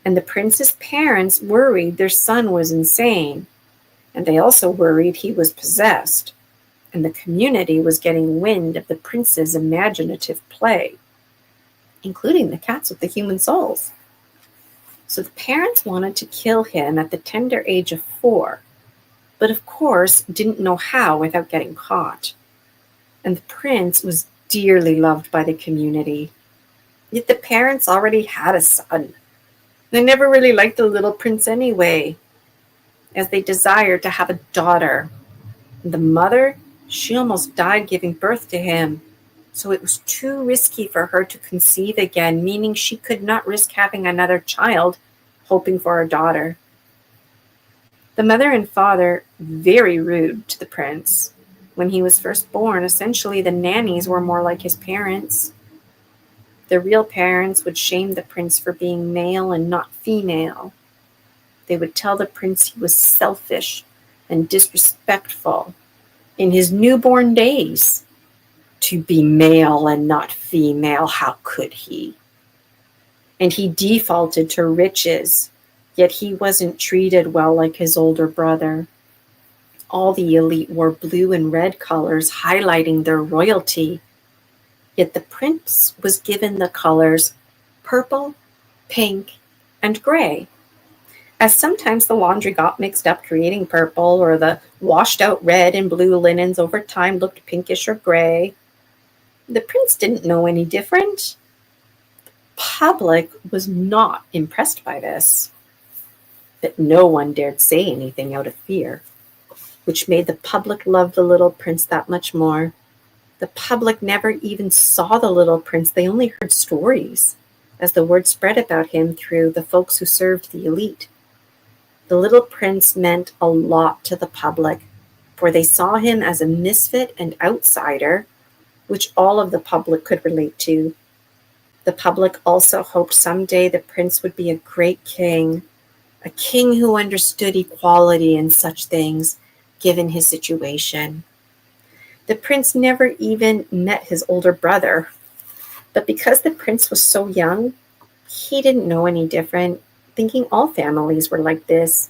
And the prince's parents worried their son was insane, and they also worried he was possessed, and the community was getting wind of the prince's imaginative play, including the cats with the human souls. So the parents wanted to kill him at the tender age of 4, but of course didn't know how without getting caught. And the prince was dearly loved by the community. Yet the parents already had a son. They never really liked the little prince anyway, as they desired to have a daughter. And the mother, she almost died giving birth to him. so it was too risky for her to conceive again, meaning she could not risk having another child, hoping for a daughter. The mother and father, very rude to the prince. When he was first born, essentially the nannies were more like his parents. The real parents would shame the prince for being male and not female. They would tell the prince he was selfish and disrespectful in his newborn days. To be male and not female, how could he? And he defaulted to riches, yet he wasn't treated well like his older brother. All the elite wore blue and red colors, highlighting their royalty. Yet the prince was given the colors purple, pink, and gray. As sometimes the laundry got mixed up, creating purple, or the washed out red and blue linens over time looked pinkish or gray. The prince didn't know any different. The public was not impressed by this, but no one dared say anything out of fear, which made the public love the little prince that much more. The public never even saw the little prince. They only heard stories as the word spread about him through the folks who served the elite. The little prince meant a lot to the public, for they saw him as a misfit and outsider, which all of the public could relate to. The public also hoped someday the prince would be a great king, a king who understood equality and such things, given his situation. The prince never even met his older brother, but because the prince was so young, he didn't know any different, thinking all families were like this.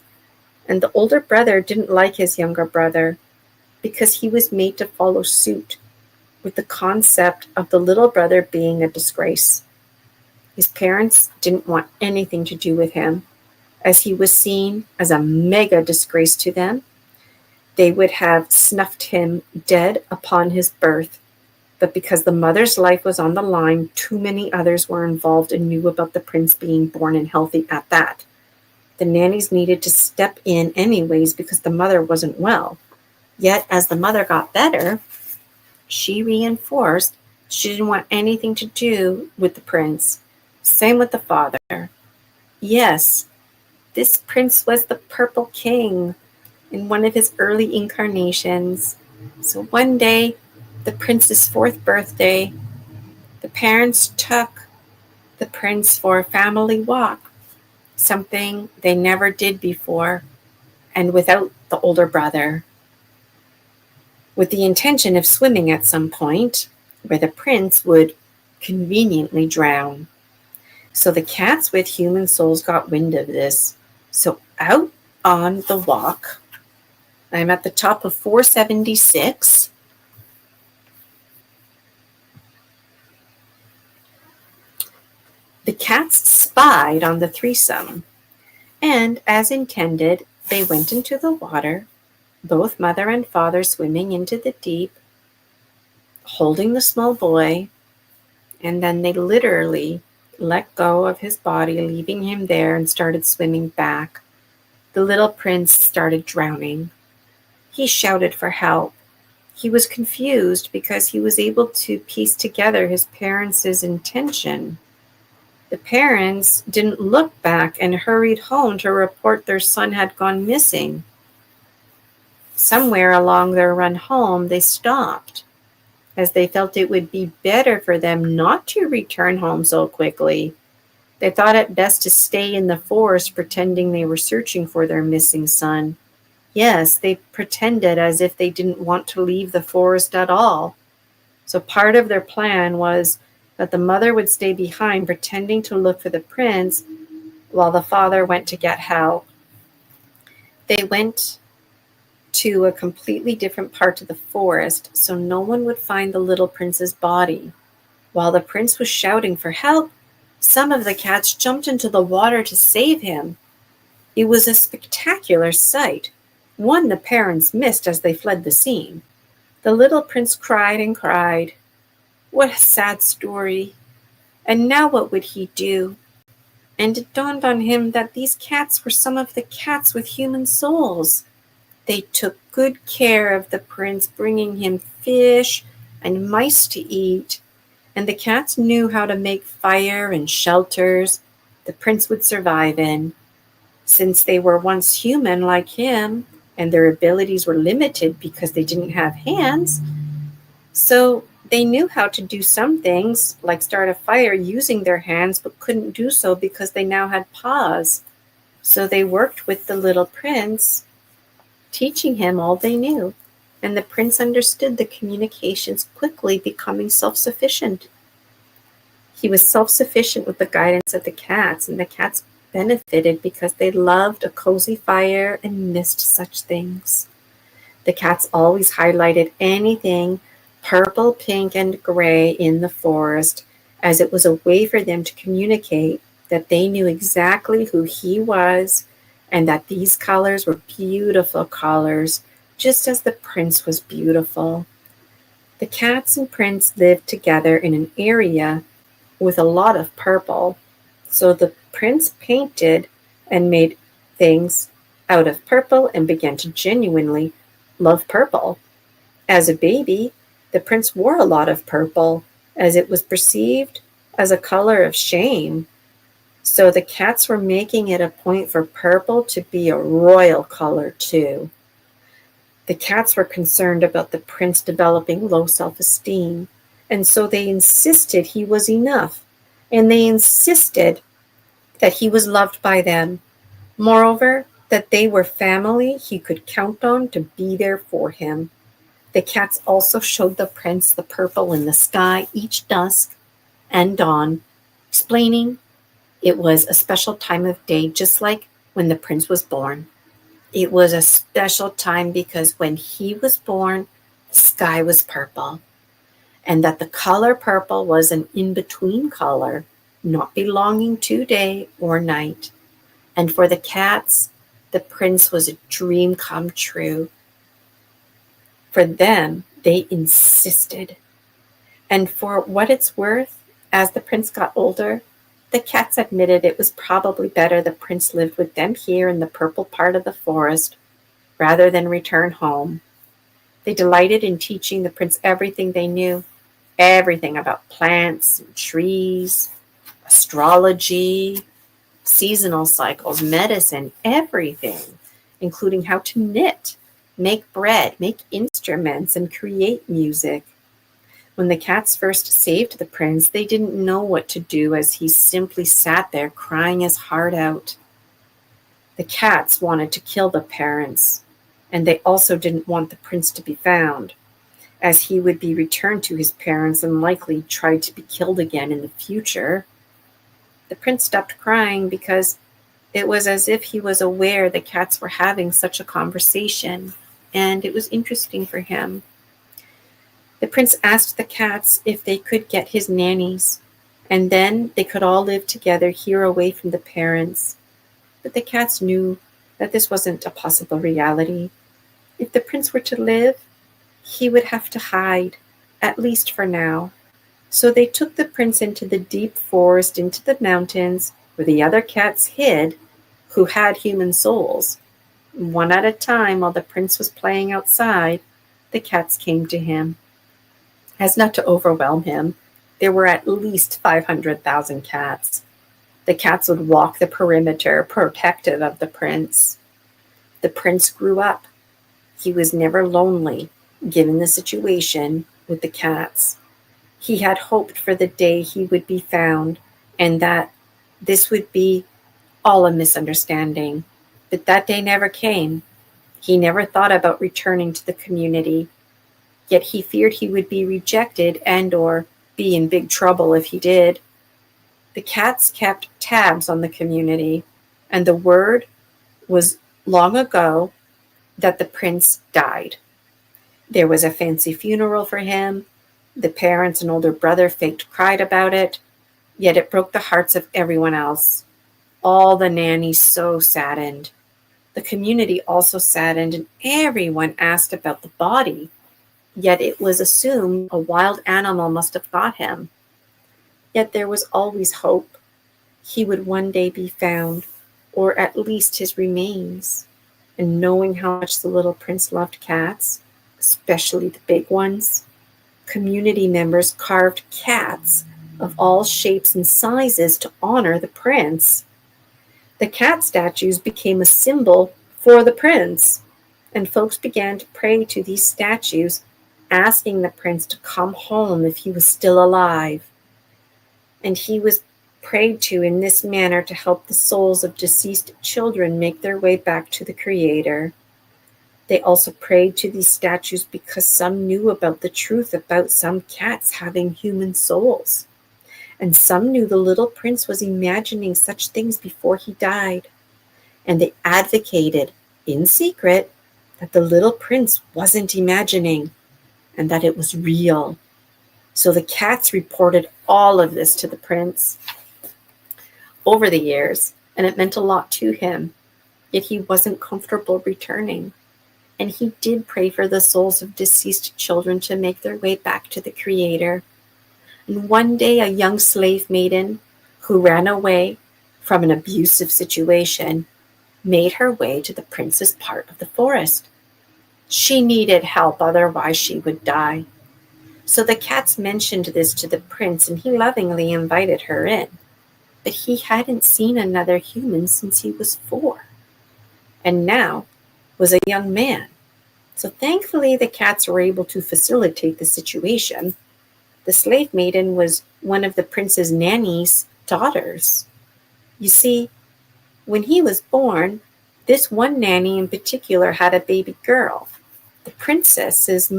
And the older brother didn't like his younger brother because he was made to follow suit, with the concept of the little brother being a disgrace. His parents didn't want anything to do with him, as he was seen as a mega disgrace to them. They would have snuffed him dead upon his birth, but because the mother's life was on the line, too many others were involved and knew about the prince being born and healthy at that. The nannies needed to step in anyways because the mother wasn't well. Yet, as the mother got better, she reinforced she didn't want anything to do with the prince. Same with the father. Yes, this prince was the Purple King in one of his early incarnations. So one day, the prince's 4th birthday, the parents took the prince for a family walk, something they never did before, and without the older brother, with the intention of swimming at some point where the prince would conveniently drown. So the cats with human souls got wind of this. So out on the walk, I'm at the top of 476. The cats spied on the threesome, and as intended, they went into the water, both mother and father swimming into the deep, holding the small boy, and then they literally let go of his body, leaving him there, and started swimming back. The little prince started drowning. He shouted for help. He was confused because he was able to piece together his parents' intention. The parents didn't look back and hurried home to report their son had gone missing. Somewhere along their run home, they stopped, as they felt it would be better for them not to return home so quickly. They thought it best to stay in the forest, pretending they were searching for their missing son. Yes, they pretended as if they didn't want to leave the forest at all. So part of their plan was that the mother would stay behind, pretending to look for the prince, while the father went to get help. They went to a completely different part of the forest, so no one would find the little prince's body. While the prince was shouting for help, some of the cats jumped into the water to save him. It was a spectacular sight, one the parents missed as they fled the scene. The little prince cried and cried. What a sad story. And now what would he do? And it dawned on him that these cats were some of the cats with human souls. They took good care of the prince, bringing him fish, and mice to eat, and the cats knew how to make fire and shelters the prince would survive in. Since they were once human like him, and their abilities were limited because they didn't have hands, so they knew how to do some things, like start a fire using their hands, but couldn't do so because they now had paws. So they worked with the little prince, teaching him all they knew. And the prince understood the communications, quickly becoming self-sufficient. He was self-sufficient with the guidance of the cats, and the cats benefited because they loved a cozy fire and missed such things. The cats always highlighted anything purple, pink, and gray in the forest, as it was a way for them to communicate that they knew exactly who he was and that these colors were beautiful colors, just as the prince was beautiful. The cats and prince lived together in an area with a lot of purple, so the prince painted and made things out of purple and began to genuinely love purple. As a baby, the prince wore a lot of purple, as it was perceived as a color of shame. So the cats were making it a point for purple to be a royal color too. The cats were concerned about the prince developing low self-esteem, and so they insisted he was enough, and they insisted that he was loved by them. Moreover, that they were family he could count on to be there for him. The cats also showed the prince the purple in the sky each dusk and dawn, explaining it was a special time of day, just like when the prince was born. It was a special time because when he was born, the sky was purple, and that the color purple was an in-between color, not belonging to day or night. And for the cats, the prince was a dream come true. For them, they insisted. And for what it's worth, as the prince got older, the cats admitted it was probably better the prince lived with them here in the purple part of the forest rather than return home. They delighted in teaching the prince everything they knew, everything about plants and trees, astrology, seasonal cycles, medicine, everything, including how to knit, make bread, make instruments, and create music. When the cats first saved the prince, they didn't know what to do, as he simply sat there crying his heart out. The cats wanted to kill the parents, and they also didn't want the prince to be found, as he would be returned to his parents and likely try to be killed again in the future. The prince stopped crying because it was as if he was aware the cats were having such a conversation, and it was interesting for him. The prince asked the cats if they could get his nannies, and then they could all live together here away from the parents. But the cats knew that this wasn't a possible reality. If the prince were to live, he would have to hide, at least for now. So they took the prince into the deep forest, into the mountains, where the other cats hid, who had human souls. One at a time, while the prince was playing outside, the cats came to him. As not to overwhelm him, there were at least 500,000 cats. The cats would walk the perimeter, protective of the prince. The prince grew up. He was never lonely, given the situation with the cats. He had hoped for the day he would be found, and that this would be all a misunderstanding. But that day never came. He never thought about returning to the community. Yet he feared he would be rejected and or be in big trouble if he did. The cats kept tabs on the community, and the word was long ago that the prince died. There was a fancy funeral for him. The parents and older brother faked cried about it, yet it broke the hearts of everyone else. All the nannies so saddened. The community also saddened, and everyone asked about the body. Yet it was assumed a wild animal must have got him. Yet there was always hope. He would one day be found, or at least his remains. And knowing how much the little prince loved cats, especially the big ones, community members carved cats of all shapes and sizes to honor the prince. The cat statues became a symbol for the prince, and folks began to pray to these statues, asking the prince to come home if he was still alive. And he was prayed to in this manner to help the souls of deceased children make their way back to the Creator. They also prayed to these statues because some knew about the truth about some cats having human souls. And some knew the little prince was imagining such things before he died. And they advocated in secret that the little prince wasn't imagining and that it was real. So the cats reported all of this to the prince over the years, and it meant a lot to him, yet he wasn't comfortable returning. And he did pray for the souls of deceased children to make their way back to the Creator. And one day, a young slave maiden who ran away from an abusive situation made her way to the prince's part of the forest. She needed help, otherwise she would die. So the cats mentioned this to the prince, and he lovingly invited her in. But he hadn't seen another human since he was 4, and now was a young man. So thankfully, the cats were able to facilitate the situation. The slave maiden was one of the prince's nanny's daughters. You see, when he was born, this one nanny in particular had a baby girl. The prince's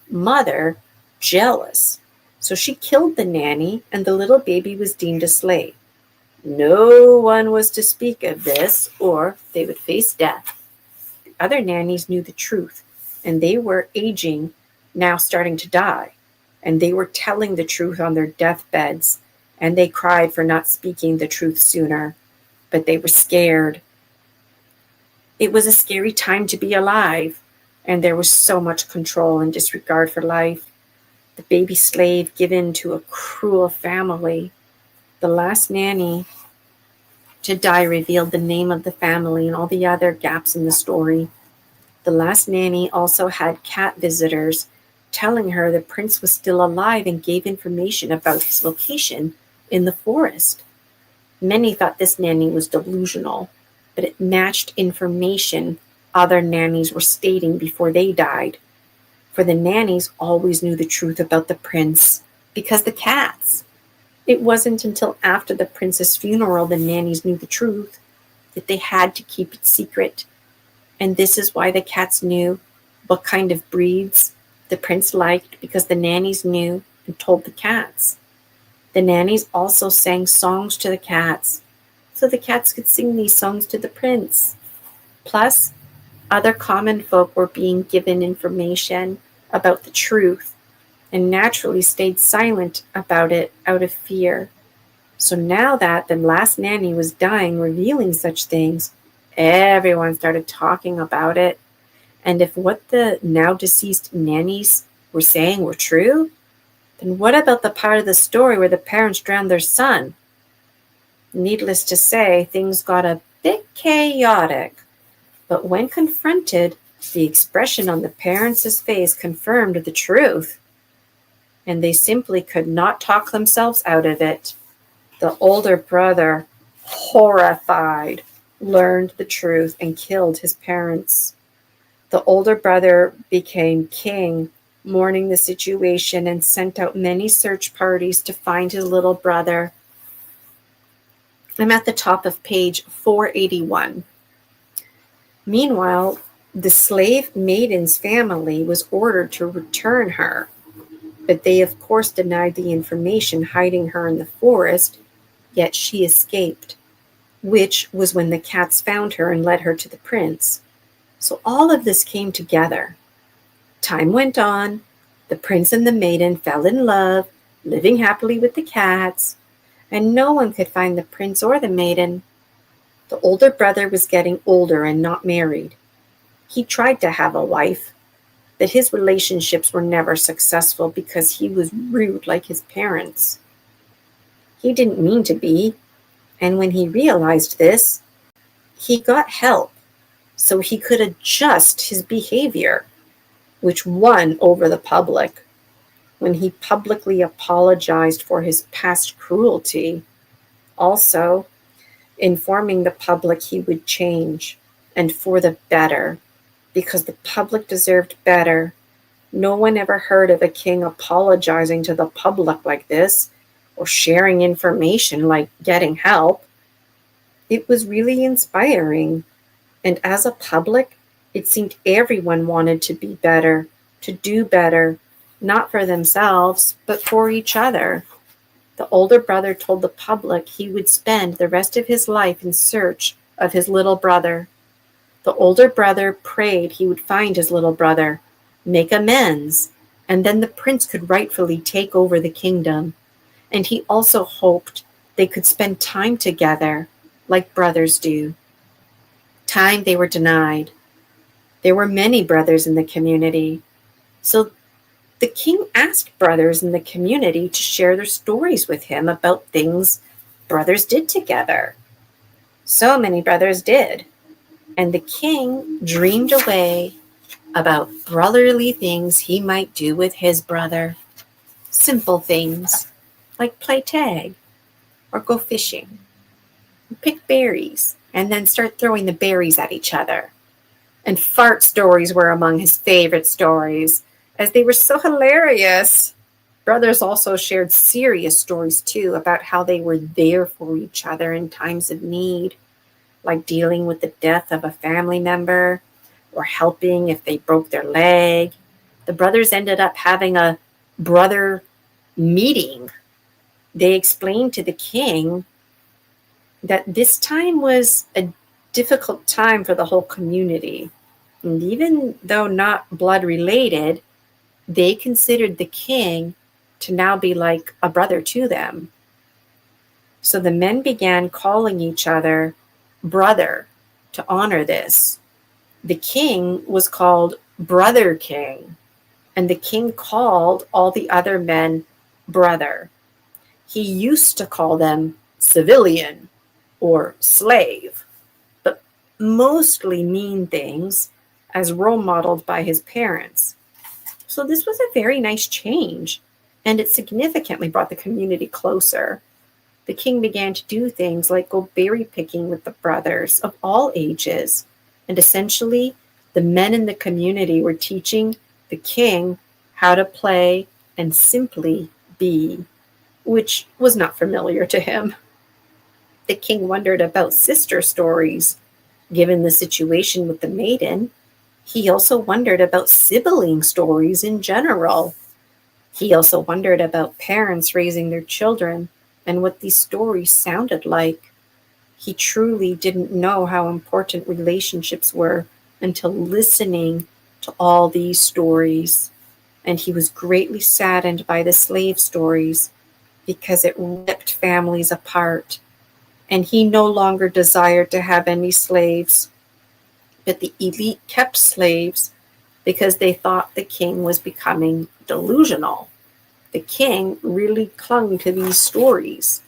mother, jealous. So she killed the nanny, and the little baby was deemed a slave. No one was to speak of this, or they would face death. The other nannies knew the truth, and they were aging, now starting to die. And they were telling the truth on their deathbeds, and they cried for not speaking the truth sooner. But they were scared. It was a scary time to be alive, and there was so much control and disregard for life. The baby slave given to a cruel family. The last nanny to die revealed the name of the family and all the other gaps in the story. The last nanny also had cat visitors telling her the prince was still alive and gave information about his location in the forest. Many thought this nanny was delusional, but it matched information other nannies were stating before they died. For the nannies always knew the truth about the prince, because the cats. It wasn't until after the prince's funeral the nannies knew the truth, that they had to keep it secret. And this is why the cats knew what kind of breeds the prince liked, because the nannies knew and told the cats. The nannies also sang songs to the cats, so the cats could sing these songs to the prince. Plus, other common folk were being given information about the truth and naturally stayed silent about it out of fear. So now that the last nanny was dying, revealing such things, everyone started talking about it. And if what the now deceased nannies were saying were true, then what about the part of the story where the parents drowned their son? Needless to say, things got a bit chaotic. But when confronted, the expression on the parents' face confirmed the truth, and they simply could not talk themselves out of it. The older brother, horrified, learned the truth and killed his parents. The older brother became king, mourning the situation, and sent out many search parties to find his little brother. I'm at the top of page 481. Meanwhile, the slave maiden's family was ordered to return her, but they of course denied the information, hiding her in the forest, yet she escaped, which was when the cats found her and led her to the prince. So all of this came together. Time went on, the prince and the maiden fell in love, living happily with the cats, and no one could find the prince or the maiden. The older brother was getting older and not married. He tried to have a wife, but his relationships were never successful because he was rude like his parents. He didn't mean to be, and when he realized this, he got help so he could adjust his behavior. which won over the public when he publicly apologized for his past cruelty, also informing the public he would change and for the better, because the public deserved better. No one ever heard of a king apologizing to the public like this, or sharing information like getting help. It was really inspiring, and as a public, it seemed everyone wanted to be better, to do better, not for themselves, but for each other. The older brother told the public he would spend the rest of his life in search of his little brother. The older brother prayed he would find his little brother, make amends, and then the prince could rightfully take over the kingdom. And he also hoped they could spend time together like brothers do. Time they were denied. There were many brothers in the community, so the king asked brothers in the community to share their stories with him about things brothers did together. So many brothers did, and the king dreamed away about brotherly things he might do with his brother. Simple things like play tag or go fishing, pick berries, and then start throwing the berries at each other. And fart stories were among his favorite stories, as they were so hilarious. Brothers also shared serious stories too about how they were there for each other in times of need, like dealing with the death of a family member or helping if they broke their leg. The brothers ended up having a brother meeting. They explained to the king that this time was a difficult time for the whole community. And even though not blood related, they considered the king to now be like a brother to them. So the men began calling each other brother to honor this. The king was called Brother King, and the king called all the other men brother. He used to call them civilian or slave, but mostly mean things as role modeled by his parents. So this was a very nice change, and it significantly brought the community closer. The king began to do things like go berry picking with the brothers of all ages, and essentially the men in the community were teaching the king how to play and simply be, which was not familiar to him. The king wondered about sister stories, given the situation with the maiden. He also wondered about sibling stories in general. He also wondered about parents raising their children and what these stories sounded like. He truly didn't know how important relationships were until listening to all these stories. And he was greatly saddened by the slave stories because it ripped families apart. And he no longer desired to have any slaves. But the elite kept slaves because they thought the king was becoming delusional. The king really clung to these stories.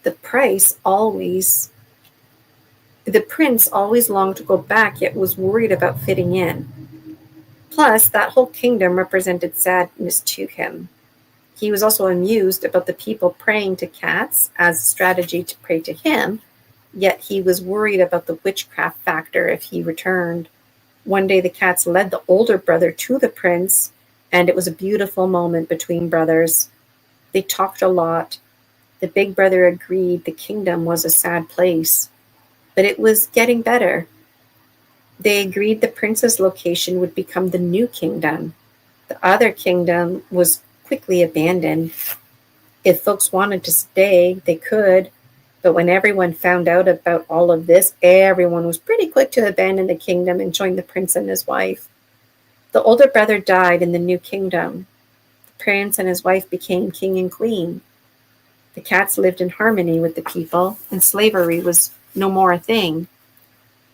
The prince always longed to go back, yet was worried about fitting in. Plus, that whole kingdom represented sadness to him. He was also amused about the people praying to cats as a strategy to pray to him, yet he was worried about the witchcraft factor if he returned. One day the cats led the older brother to the prince, and it was a beautiful moment between brothers. They talked a lot. The big brother agreed the kingdom was a sad place, but it was getting better. They agreed the prince's location would become the new kingdom. The other kingdom was quickly abandoned. If folks wanted to stay, they could, but when everyone found out about all of this, everyone was pretty quick to abandon the kingdom and join the prince and his wife. The older brother died in the new kingdom. The prince and his wife became king and queen. The cats lived in harmony with the people, and slavery was no more a thing.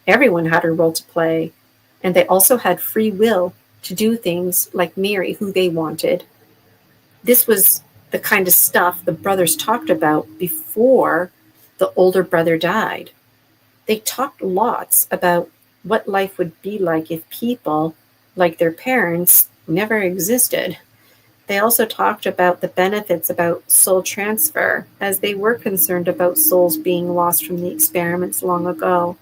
Everyone had a role to play, and they also had free will to do things like marry who they wanted. This was the kind of stuff the brothers talked about before the older brother died. They talked lots about what life would be like if people like their parents, never existed. They also talked about the benefits about soul transfer, as they were concerned about souls being lost from the experiments long ago.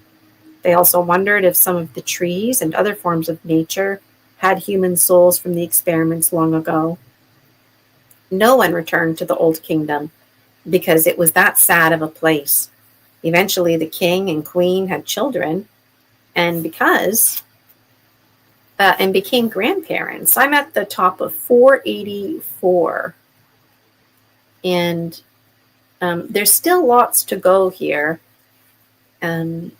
They also wondered if some of the trees and other forms of nature had human souls from the experiments long ago. No one returned to the Old Kingdom because it was that sad of a place. Eventually, the king and queen had children, and and became grandparents. I'm at the top of 484, and there's still lots to go here. I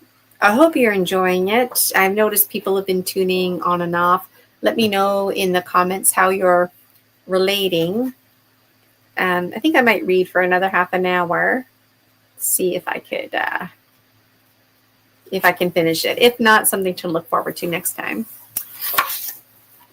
hope you're enjoying it. I've noticed people have been tuning on and off. Let me know in the comments how you're relating. I think I might read for another half an hour. See if I could, if I can finish it. If not, something to look forward to next time.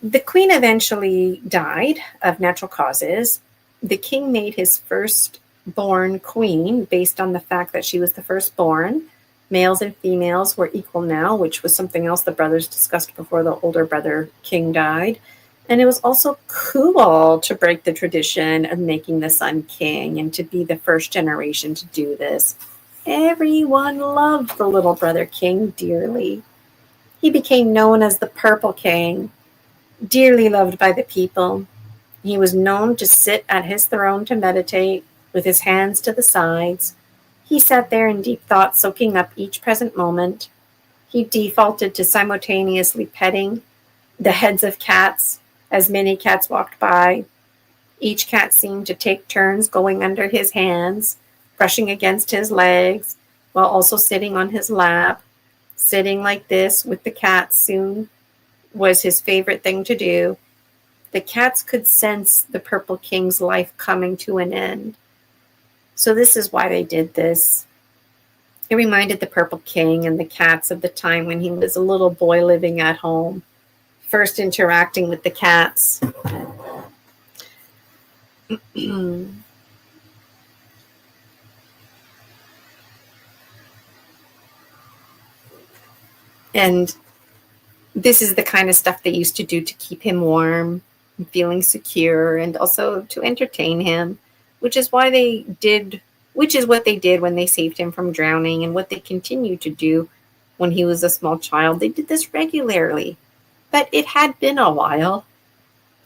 The queen eventually died of natural causes. The king made his firstborn queen based on the fact that she was the firstborn. Males and females were equal now, which was something else the brothers discussed before the older brother king died. And it was also cool to break the tradition of making the son king and to be the first generation to do this. Everyone loved the little brother king dearly. He became known as the Purple King, dearly loved by the people. He was known to sit at his throne to meditate with his hands to the sides. He sat there in deep thought, soaking up each present moment. He defaulted to simultaneously petting the heads of cats as many cats walked by. Each cat seemed to take turns going under his hands, brushing against his legs, while also sitting on his lap. Sitting like this with the cats soon was his favorite thing to do. The cats could sense the Purple King's life coming to an end. So this is why they did this. It reminded the Purple King and the cats of the time when he was a little boy living at home, first interacting with the cats. And this is the kind of stuff they used to do to keep him warm, and feeling secure, and also to entertain him, which is what they did when they saved him from drowning, and what they continued to do when he was a small child. They did this regularly, but it had been a while.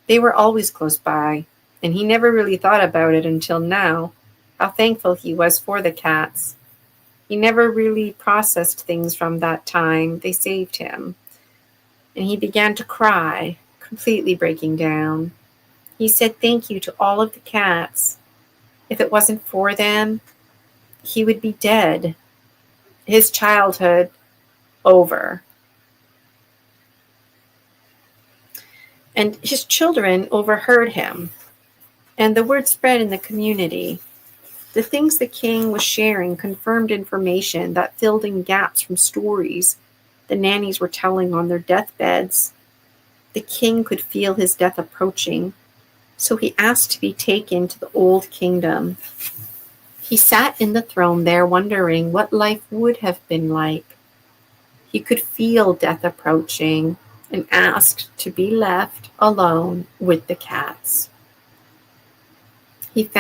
They were always close by, and he never really thought about it until now, how thankful he was for the cats. He never really processed things from that time. They saved him. And he began to cry, completely breaking down. He said thank you to all of the cats. If it wasn't for them, he would be dead. His childhood over. And his children overheard him. And the word spread in the community. The things the king was sharing confirmed information that filled in gaps from stories the nannies were telling on their deathbeds. The king could feel his death approaching, so he asked to be taken to the Old Kingdom. He sat in the throne there wondering what life would have been like. He could feel death approaching and asked to be left alone with the cats. He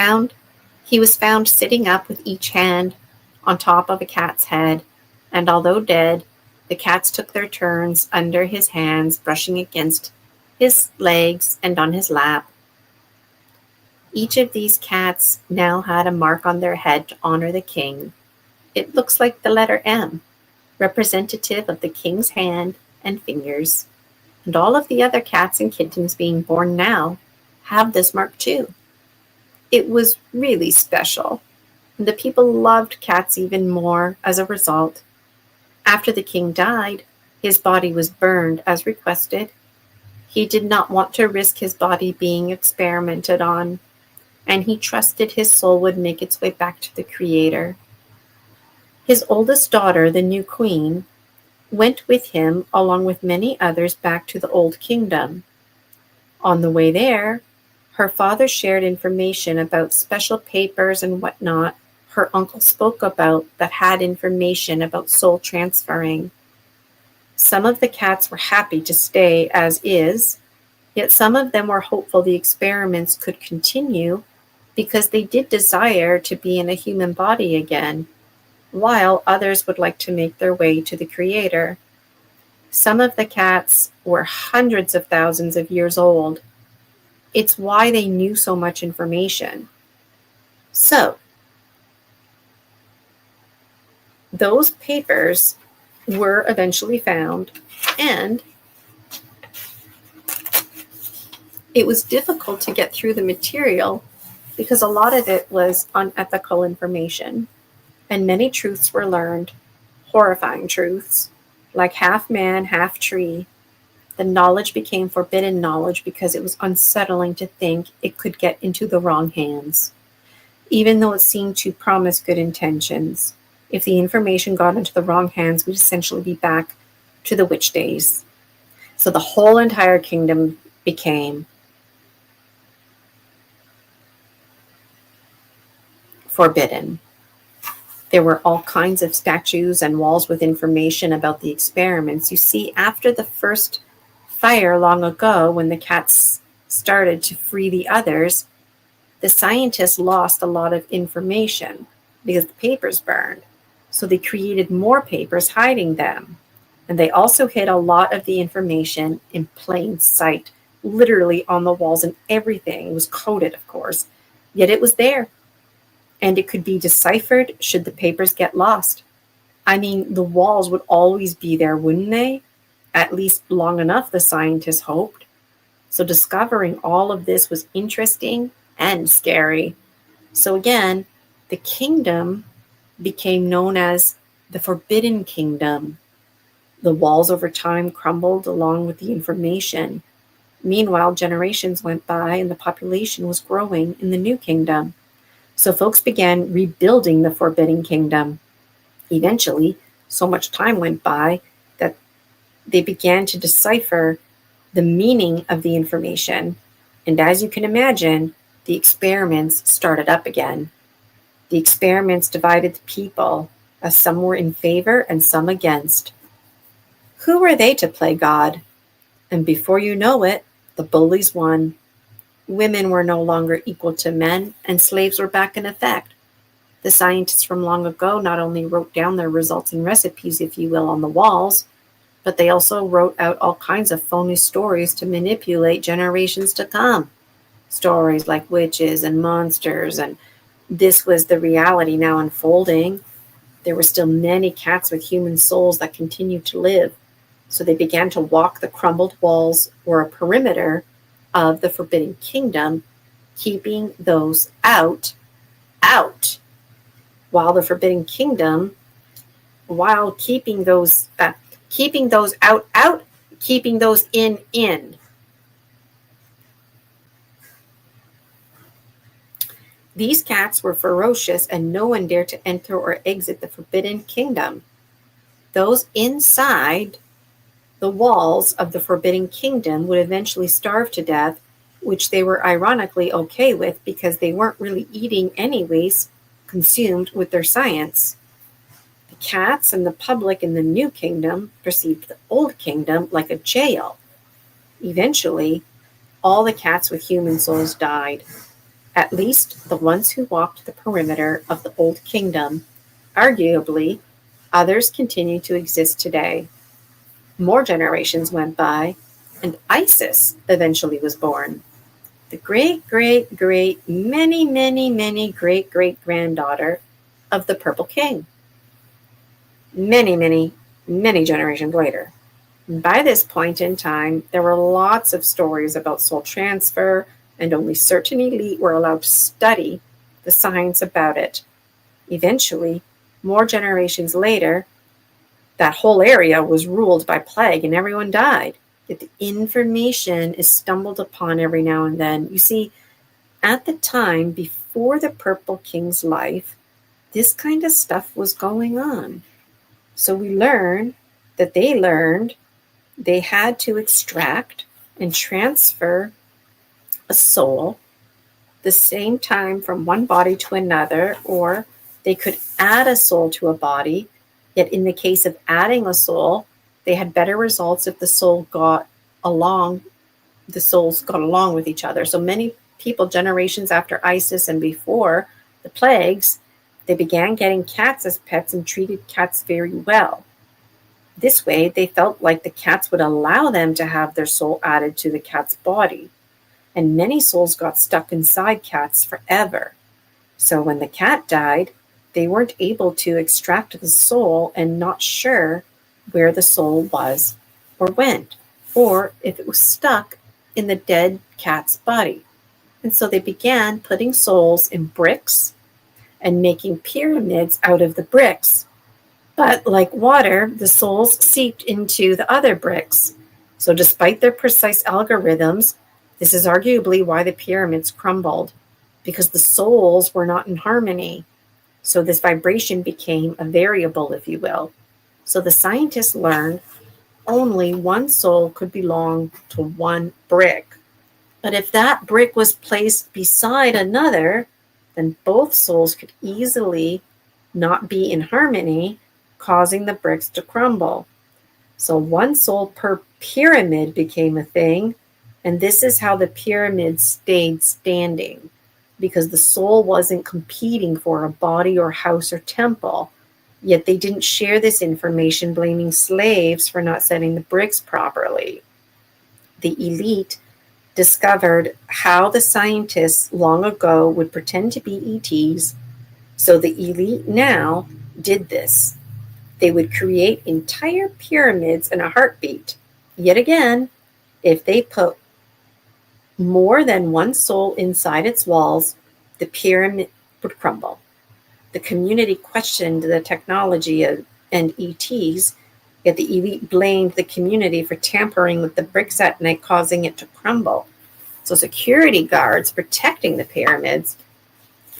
was found sitting up with each hand on top of a cat's head, and although dead, the cats took their turns under his hands, brushing against his legs and on his lap. Each of these cats now had a mark on their head to honor the king. It looks like the letter M, representative of the king's hand and fingers. And all of the other cats and kittens being born now have this mark too. It was really special, and the people loved cats even more as a result. After the king died, his body was burned as requested. He did not want to risk his body being experimented on, and he trusted his soul would make its way back to the Creator. His oldest daughter, the new queen, went with him along with many others back to the Old Kingdom. On the way there, her father shared information about special papers and whatnot her uncle spoke about that had information about soul transferring. Some of the cats were happy to stay as is, yet some of them were hopeful the experiments could continue because they did desire to be in a human body again, while others would like to make their way to the Creator. Some of the cats were hundreds of thousands of years old. It's why they knew so much information. So, those papers were eventually found, and it was difficult to get through the material because a lot of it was unethical information, and many truths were learned, horrifying truths, like half man, half tree. The knowledge became forbidden knowledge because it was unsettling to think it could get into the wrong hands, even though it seemed to promise good intentions. If the information got into the wrong hands, we'd essentially be back to the witch days. So the whole entire kingdom became forbidden. There were all kinds of statues and walls with information about the experiments. You see, after the first fire long ago, when the cats started to free the others, the scientists lost a lot of information because the papers burned. So they created more papers hiding them. And they also hid a lot of the information in plain sight, literally on the walls and everything. It was coded, of course, yet it was there. And it could be deciphered should the papers get lost. I mean, the walls would always be there, wouldn't they? At least long enough, the scientists hoped. So discovering all of this was interesting and scary. So again, the kingdom became known as the Forbidden Kingdom. The walls over time crumbled along with the information. Meanwhile, generations went by and the population was growing in the new kingdom. So folks began rebuilding the Forbidden Kingdom. Eventually, so much time went by that they began to decipher the meaning of the information. And as you can imagine, the experiments started up again. The experiments divided the people, as some were in favor and some against. Who were they to play God? And before you know it, the bullies won. Women were no longer equal to men, and slaves were back in effect. The scientists from long ago not only wrote down their results and recipes, if you will, on the walls, but they also wrote out all kinds of phony stories to manipulate generations to come. Stories like witches and monsters, and this was the reality now unfolding. There were still many cats with human souls that continued to live, so they began to walk the crumbled walls or a perimeter of the Forbidden Kingdom, keeping those out, while the Forbidden Kingdom, while keeping those out, keeping those in. These cats were ferocious, and no one dared to enter or exit the Forbidden Kingdom. Those inside the walls of the Forbidden Kingdom would eventually starve to death, which they were ironically okay with because they weren't really eating anyways, consumed with their science. The cats and the public in the new kingdom perceived the old kingdom like a jail. Eventually, all the cats with human souls died, at least the ones who walked the perimeter of the old kingdom. Arguably, others continue to exist today. More generations went by, and Isis eventually was born. The many great-great-granddaughter of the Purple King. Many generations later. And by this point in time, there were lots of stories about soul transfer, and only certain elite were allowed to study the science about it. Eventually, more generations later, that whole area was ruled by plague and everyone died. Yet the information is stumbled upon every now and then. You see, at the time before the Purple King's life, this kind of stuff was going on. So we learn that they learned they had to extract and transfer a soul the same time from one body to another, or they could add a soul to a body. Yet in the case of adding a soul, they had better results if the souls got along with each other. So many people generations after Isis and before the plagues, they began getting cats as pets and treated cats very well. This way, they felt like the cats would allow them to have their soul added to the cat's body. And many souls got stuck inside cats forever. So when the cat died, they weren't able to extract the soul and not sure where the soul was or went, or if it was stuck in the dead cat's body. And so they began putting souls in bricks and making pyramids out of the bricks. But like water, the souls seeped into the other bricks. So despite their precise algorithms, this is arguably why the pyramids crumbled, because the souls were not in harmony. So this vibration became a variable, if you will. So the scientists learned only one soul could belong to one brick. But if that brick was placed beside another, then both souls could easily not be in harmony, causing the bricks to crumble. So one soul per pyramid became a thing, and this is how the pyramid stayed standing, because the soul wasn't competing for a body or house or temple. Yet they didn't share this information, blaming slaves for not setting the bricks properly. The elite discovered how the scientists long ago would pretend to be ETs. So the elite now did this. They would create entire pyramids in a heartbeat. Yet again, if they put more than one soul inside its walls, the pyramid would crumble. The community questioned the technology and ETs, yet the elite blamed the community for tampering with the bricks at night, causing it to crumble. So security guards protecting the pyramids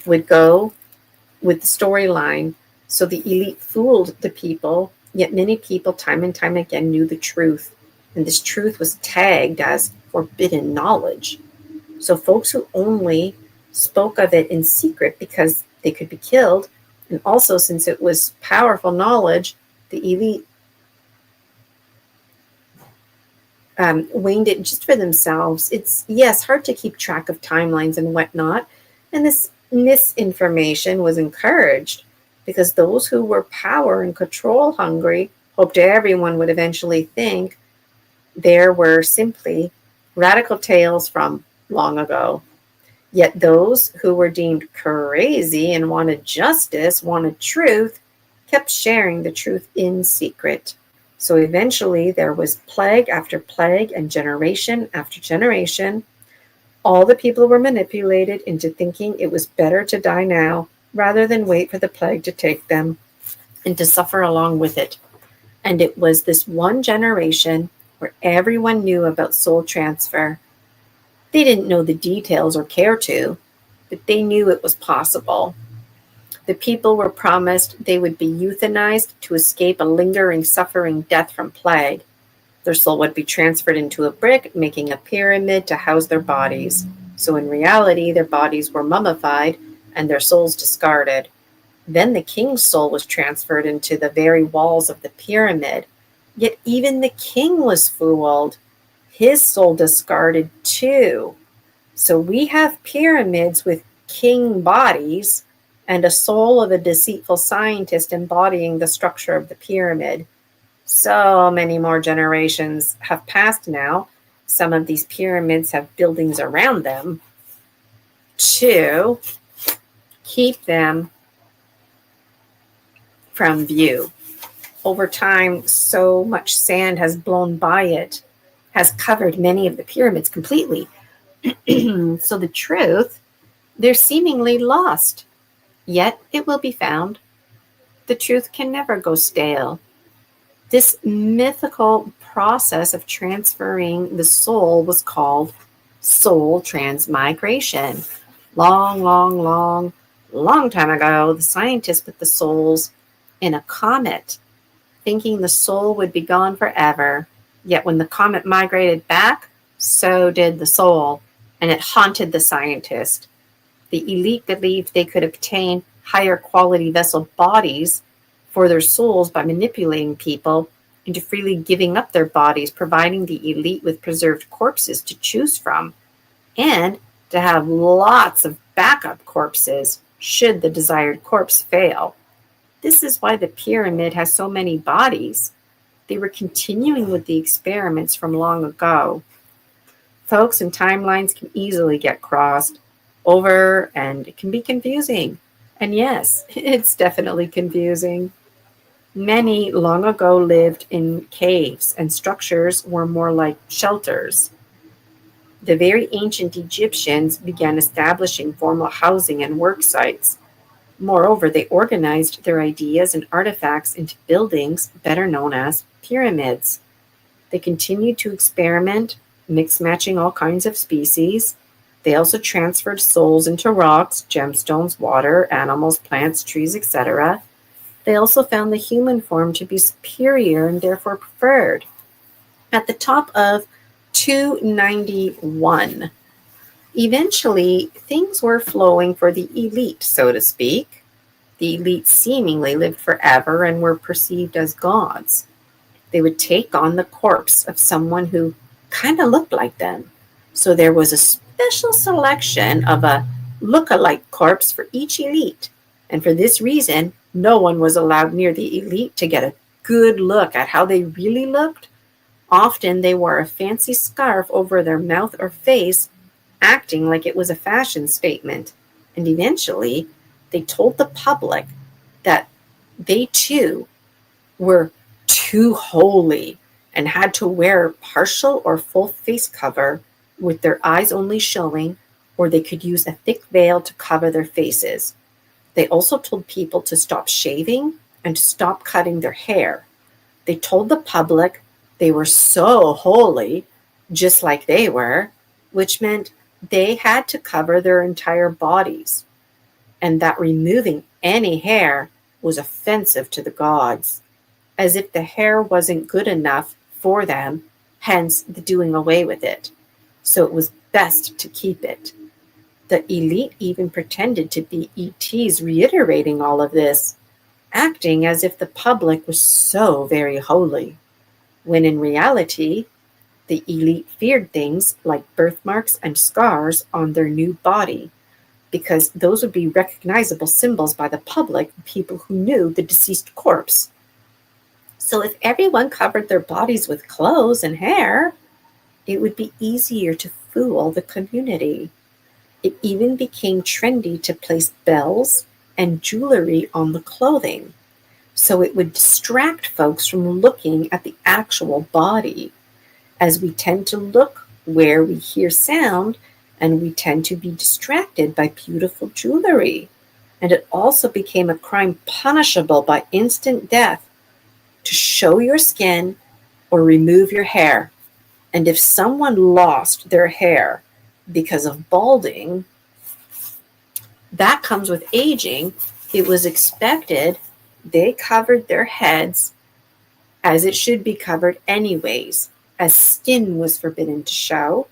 would go with the storyline. So the elite fooled the people, yet many people time and time again knew the truth. And this truth was tagged as forbidden knowledge. So folks who only spoke of it in secret because they could be killed, and also since it was powerful knowledge, the elite waned it just for themselves. It's, yes, hard to keep track of timelines and whatnot, and this misinformation was encouraged because those who were power and control hungry hoped everyone would eventually think there were simply radical tales from long ago. Yet those who were deemed crazy and wanted justice, wanted truth, kept sharing the truth in secret. So eventually there was plague after plague and generation after generation. All the people were manipulated into thinking it was better to die now rather than wait for the plague to take them and to suffer along with it. And it was this one generation where everyone knew about soul transfer. They didn't know the details or care to, but they knew it was possible. The people were promised they would be euthanized to escape a lingering, suffering death from plague. Their soul would be transferred into a brick, making a pyramid to house their bodies. So in reality, their bodies were mummified and their souls discarded. Then the king's soul was transferred into the very walls of the pyramid. Yet even the king was fooled. His soul discarded too. So we have pyramids with king bodies and a soul of a deceitful scientist embodying the structure of the pyramid. So many more generations have passed now. Some of these pyramids have buildings around them to keep them from view. Over time, so much sand has blown by it, has covered many of the pyramids completely. So the truth, they're seemingly lost. Yet it will be found. The truth can never go stale. This mythical process of transferring the soul was called soul transmigration. Long time ago, the scientists put the souls in a comet, thinking the soul would be gone forever. Yet when the comet migrated back, so did the soul, and it haunted the scientist. The elite believed they could obtain higher quality vessel bodies for their souls by manipulating people into freely giving up their bodies, providing the elite with preserved corpses to choose from, and to have lots of backup corpses should the desired corpse fail. This is why the pyramid has so many bodies. They were continuing with the experiments from long ago. Folks, and timelines can easily get crossed over, and it can be confusing. And yes, it's definitely confusing. Many long ago lived in caves, and structures were more like shelters. The very ancient Egyptians began establishing formal housing and work sites. Moreover, they organized their ideas and artifacts into buildings better known as pyramids. They continued to experiment, mix-matching all kinds of species. They also transferred souls into rocks, gemstones, water, animals, plants, trees, etc. They also found the human form to be superior and therefore preferred. At the top of 291, eventually things were flowing for the elite, so to speak. The elite seemingly lived forever and were perceived as gods. They would take on the corpse of someone who kind of looked like them. So there was a special selection of a look-alike corpse for each elite. And for this reason, no one was allowed near the elite to get a good look at how they really looked. Often they wore a fancy scarf over their mouth or face, acting like it was a fashion statement. And eventually, they told the public that they too were too holy and had to wear partial or full face cover with their eyes only showing, or they could use a thick veil to cover their faces. They also told people to stop shaving and to stop cutting their hair. They told the public they were so holy, just like they were, which meant they had to cover their entire bodies, and that removing any hair was offensive to the gods, as if the hair wasn't good enough for them, hence the doing away with it. So it was best to keep it. The elite even pretended to be ETs reiterating all of this, acting as if the public was so very holy, when in reality, the elite feared things like birthmarks and scars on their new body, because those would be recognizable symbols by the public, people who knew the deceased corpse. So if everyone covered their bodies with clothes and hair, it would be easier to fool the community. It even became trendy to place bells and jewelry on the clothing, so it would distract folks from looking at the actual body, as we tend to look where we hear sound, and we tend to be distracted by beautiful jewelry. And it also became a crime punishable by instant death to show your skin or remove your hair. And if someone lost their hair because of balding, that comes with aging. It was expected they covered their heads as it should be covered anyways, as skin was forbidden to show.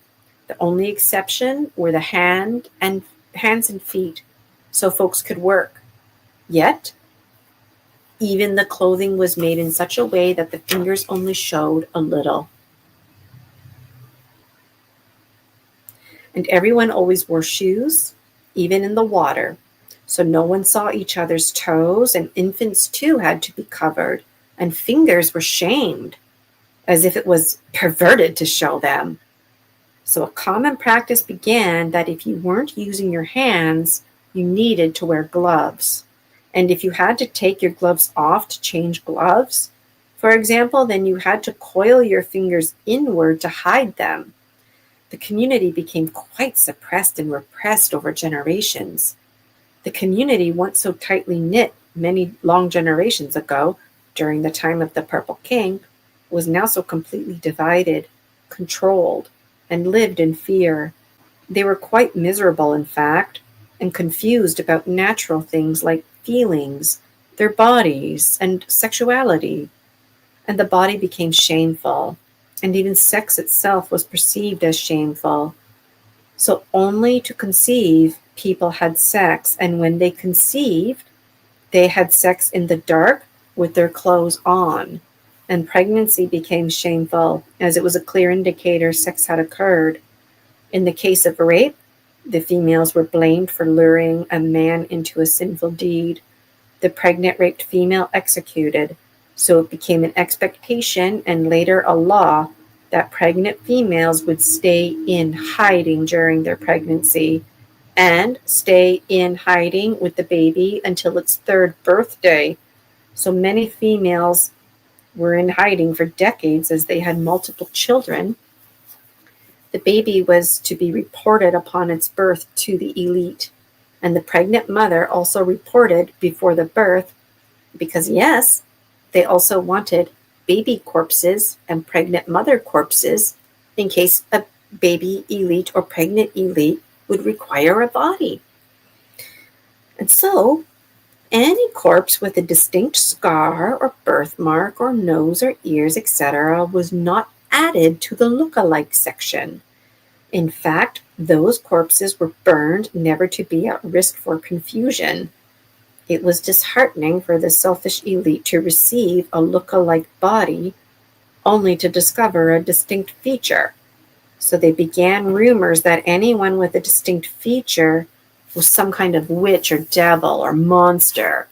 The only exception were the hands and feet, so folks could work. Yet, even the clothing was made in such a way that the fingers only showed a little. And everyone always wore shoes, even in the water, so no one saw each other's toes, and infants too had to be covered, and fingers were shamed, as if it was perverted to show them. So a common practice began that if you weren't using your hands, you needed to wear gloves. And if you had to take your gloves off to change gloves, for example, then you had to coil your fingers inward to hide them. The community became quite suppressed and repressed over generations. The community, once so tightly knit many long generations ago, during the time of the Purple King, was now so completely divided, controlled, and lived in fear. They were quite miserable, in fact, and confused about natural things like feelings, their bodies, and sexuality. And the body became shameful, and even sex itself was perceived as shameful. So only to conceive, people had sex, and when they conceived, they had sex in the dark with their clothes on. and pregnancy became shameful, as it was a clear indicator sex had occurred. In the case of rape, the females were blamed for luring a man into a sinful deed. The pregnant raped female executed, so it became an expectation and later a law that pregnant females would stay in hiding during their pregnancy and stay in hiding with the baby until its third birthday. So many females were in hiding for decades as they had multiple children. The baby was to be reported upon its birth to the elite, and the pregnant mother also reported before the birth because, yes, they also wanted baby corpses and pregnant mother corpses in case a baby elite or pregnant elite would require a body. And so, any corpse with a distinct scar or birthmark or nose or ears, etc., was not added to the look-alike section. In fact, those corpses were burned never to be at risk for confusion. It was disheartening for the selfish elite to receive a look-alike body only to discover a distinct feature. So they began rumors that anyone with a distinct feature was some kind of witch or devil or monster.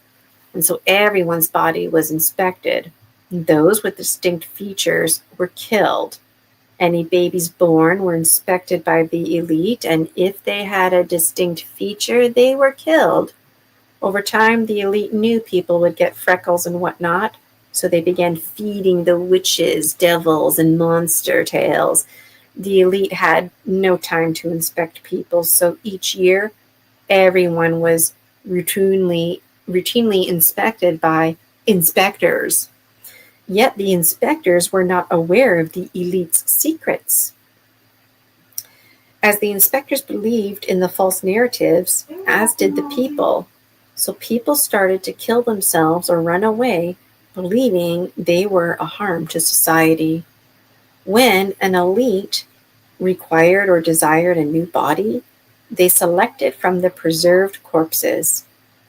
And so everyone's body was inspected. Those with distinct features were killed. Any babies born were inspected by the elite, and if they had a distinct feature, they were killed. Over time, the elite knew people would get freckles and whatnot, so they began feeding the witches, devils, and monster tales. The elite had no time to inspect people, so each year, everyone was routinely inspected by inspectors. Yet the inspectors were not aware of the elite's secrets. As the inspectors believed in the false narratives, as did the people, so people started to kill themselves or run away, believing they were a harm to society. When an elite required or desired a new body, they selected from the preserved corpses,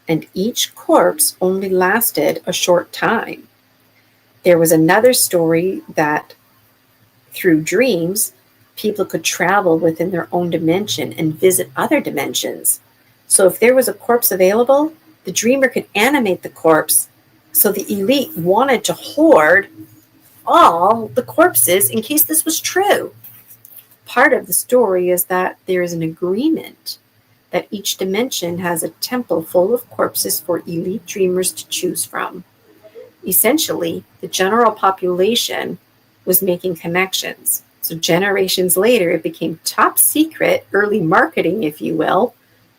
and each corpse only lasted a short time. There was another story that through dreams, people could travel within their own dimension and visit other dimensions. So if there was a corpse available, the dreamer could animate the corpse. So the elite wanted to hoard all the corpses in case this was true. Part of the story is that there is an agreement that each dimension has a temple full of corpses for elite dreamers to choose from. Essentially, the general population was making connections. So generations later, it became top secret, early marketing, if you will,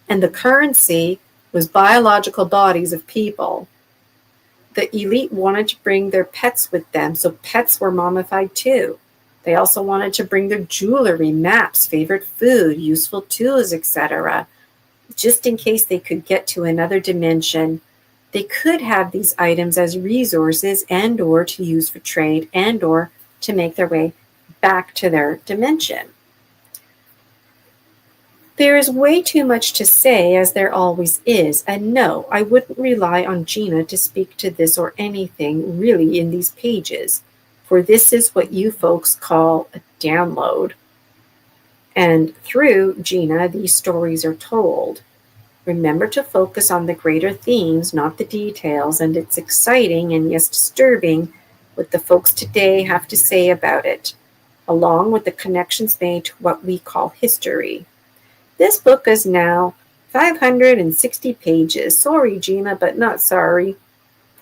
and the currency was biological bodies of people. The elite wanted to bring their pets with them, so pets were mummified too. They also wanted to bring their jewelry, maps, favorite food, useful tools, etc., just in case they could get to another dimension. They could have these items as resources and or to use for trade and or to make their way back to their dimension. There is way too much to say, as there always is, and no, I wouldn't rely on Gina to speak to this or anything really in these pages, for this is what you folks call a download. And through Gina, these stories are told. Remember to focus on the greater themes, not the details, and it's exciting and yes, disturbing what the folks today have to say about it, along with the connections made to what we call history. This book is now 560 pages. Sorry, Gina, but not sorry.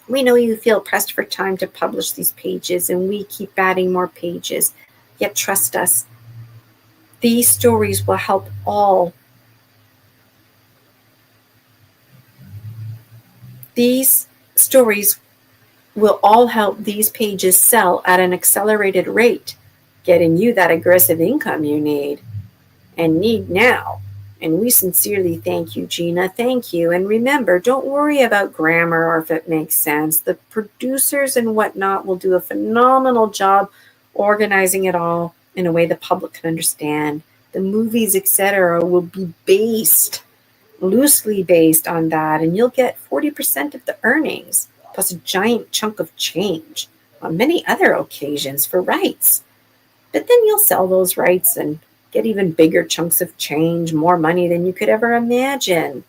We know you feel pressed for time to publish these pages, and we keep adding more pages. Yet trust us, these stories will help all. These stories will all help these pages sell at an accelerated rate, getting you that aggressive income you need now. And we sincerely thank you, Gina. Thank you. And remember, don't worry about grammar or if it makes sense. The producers and whatnot will do a phenomenal job organizing it all in a way the public can understand. The movies, etc., will be loosely based on that, and you'll get 40% of the earnings, plus a giant chunk of change. on many other occasions for rights. But then you'll sell those rights and get even bigger chunks of change, more money than you could ever imagine.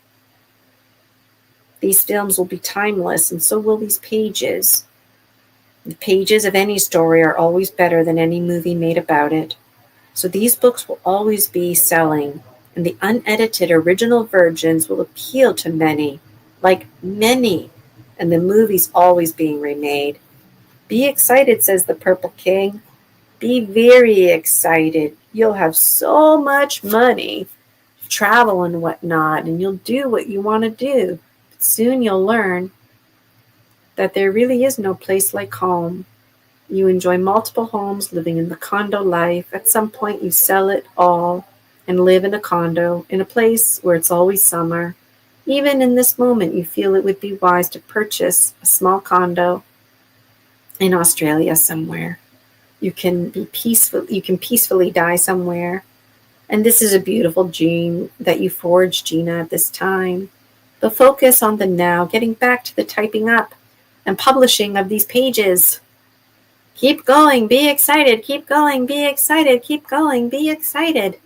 These films will be timeless, and so will these pages. The pages of any story are always better than any movie made about it. So these books will always be selling, and the unedited original versions will appeal to many, like many, and the movie's always being remade. Be excited, says the Purple King. Be very excited. You'll have so much money to travel and whatnot, and you'll do what you want to do. But soon you'll learn that there really is no place like home. You enjoy multiple homes, living in the condo life. At some point you sell it all and live in a condo, in a place where it's always summer. Even in this moment, you feel it would be wise to purchase a small condo in Australia somewhere. You can peacefully die somewhere. And this is a beautiful dream that you forged, Gina, at this time. But focus on the now, getting back to the typing up and publishing of these pages. Keep going, be excited, keep going, be excited, keep going, be excited.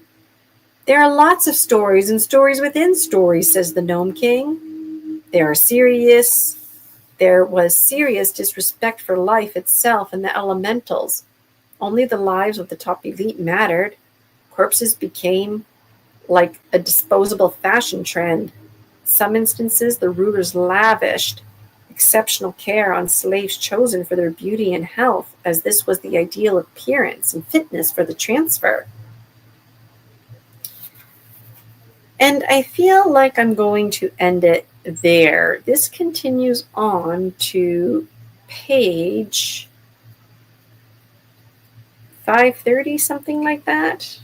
There are lots of stories and stories within stories, says the Gnome King. There was serious disrespect for life itself and the elementals. Only the lives of the top elite mattered. Corpses became like a disposable fashion trend. Some instances, the rulers lavished exceptional care on slaves chosen for their beauty and health, as this was the ideal appearance and fitness for the transfer. And I feel like I'm going to end it there. This continues on to page 530, something like that.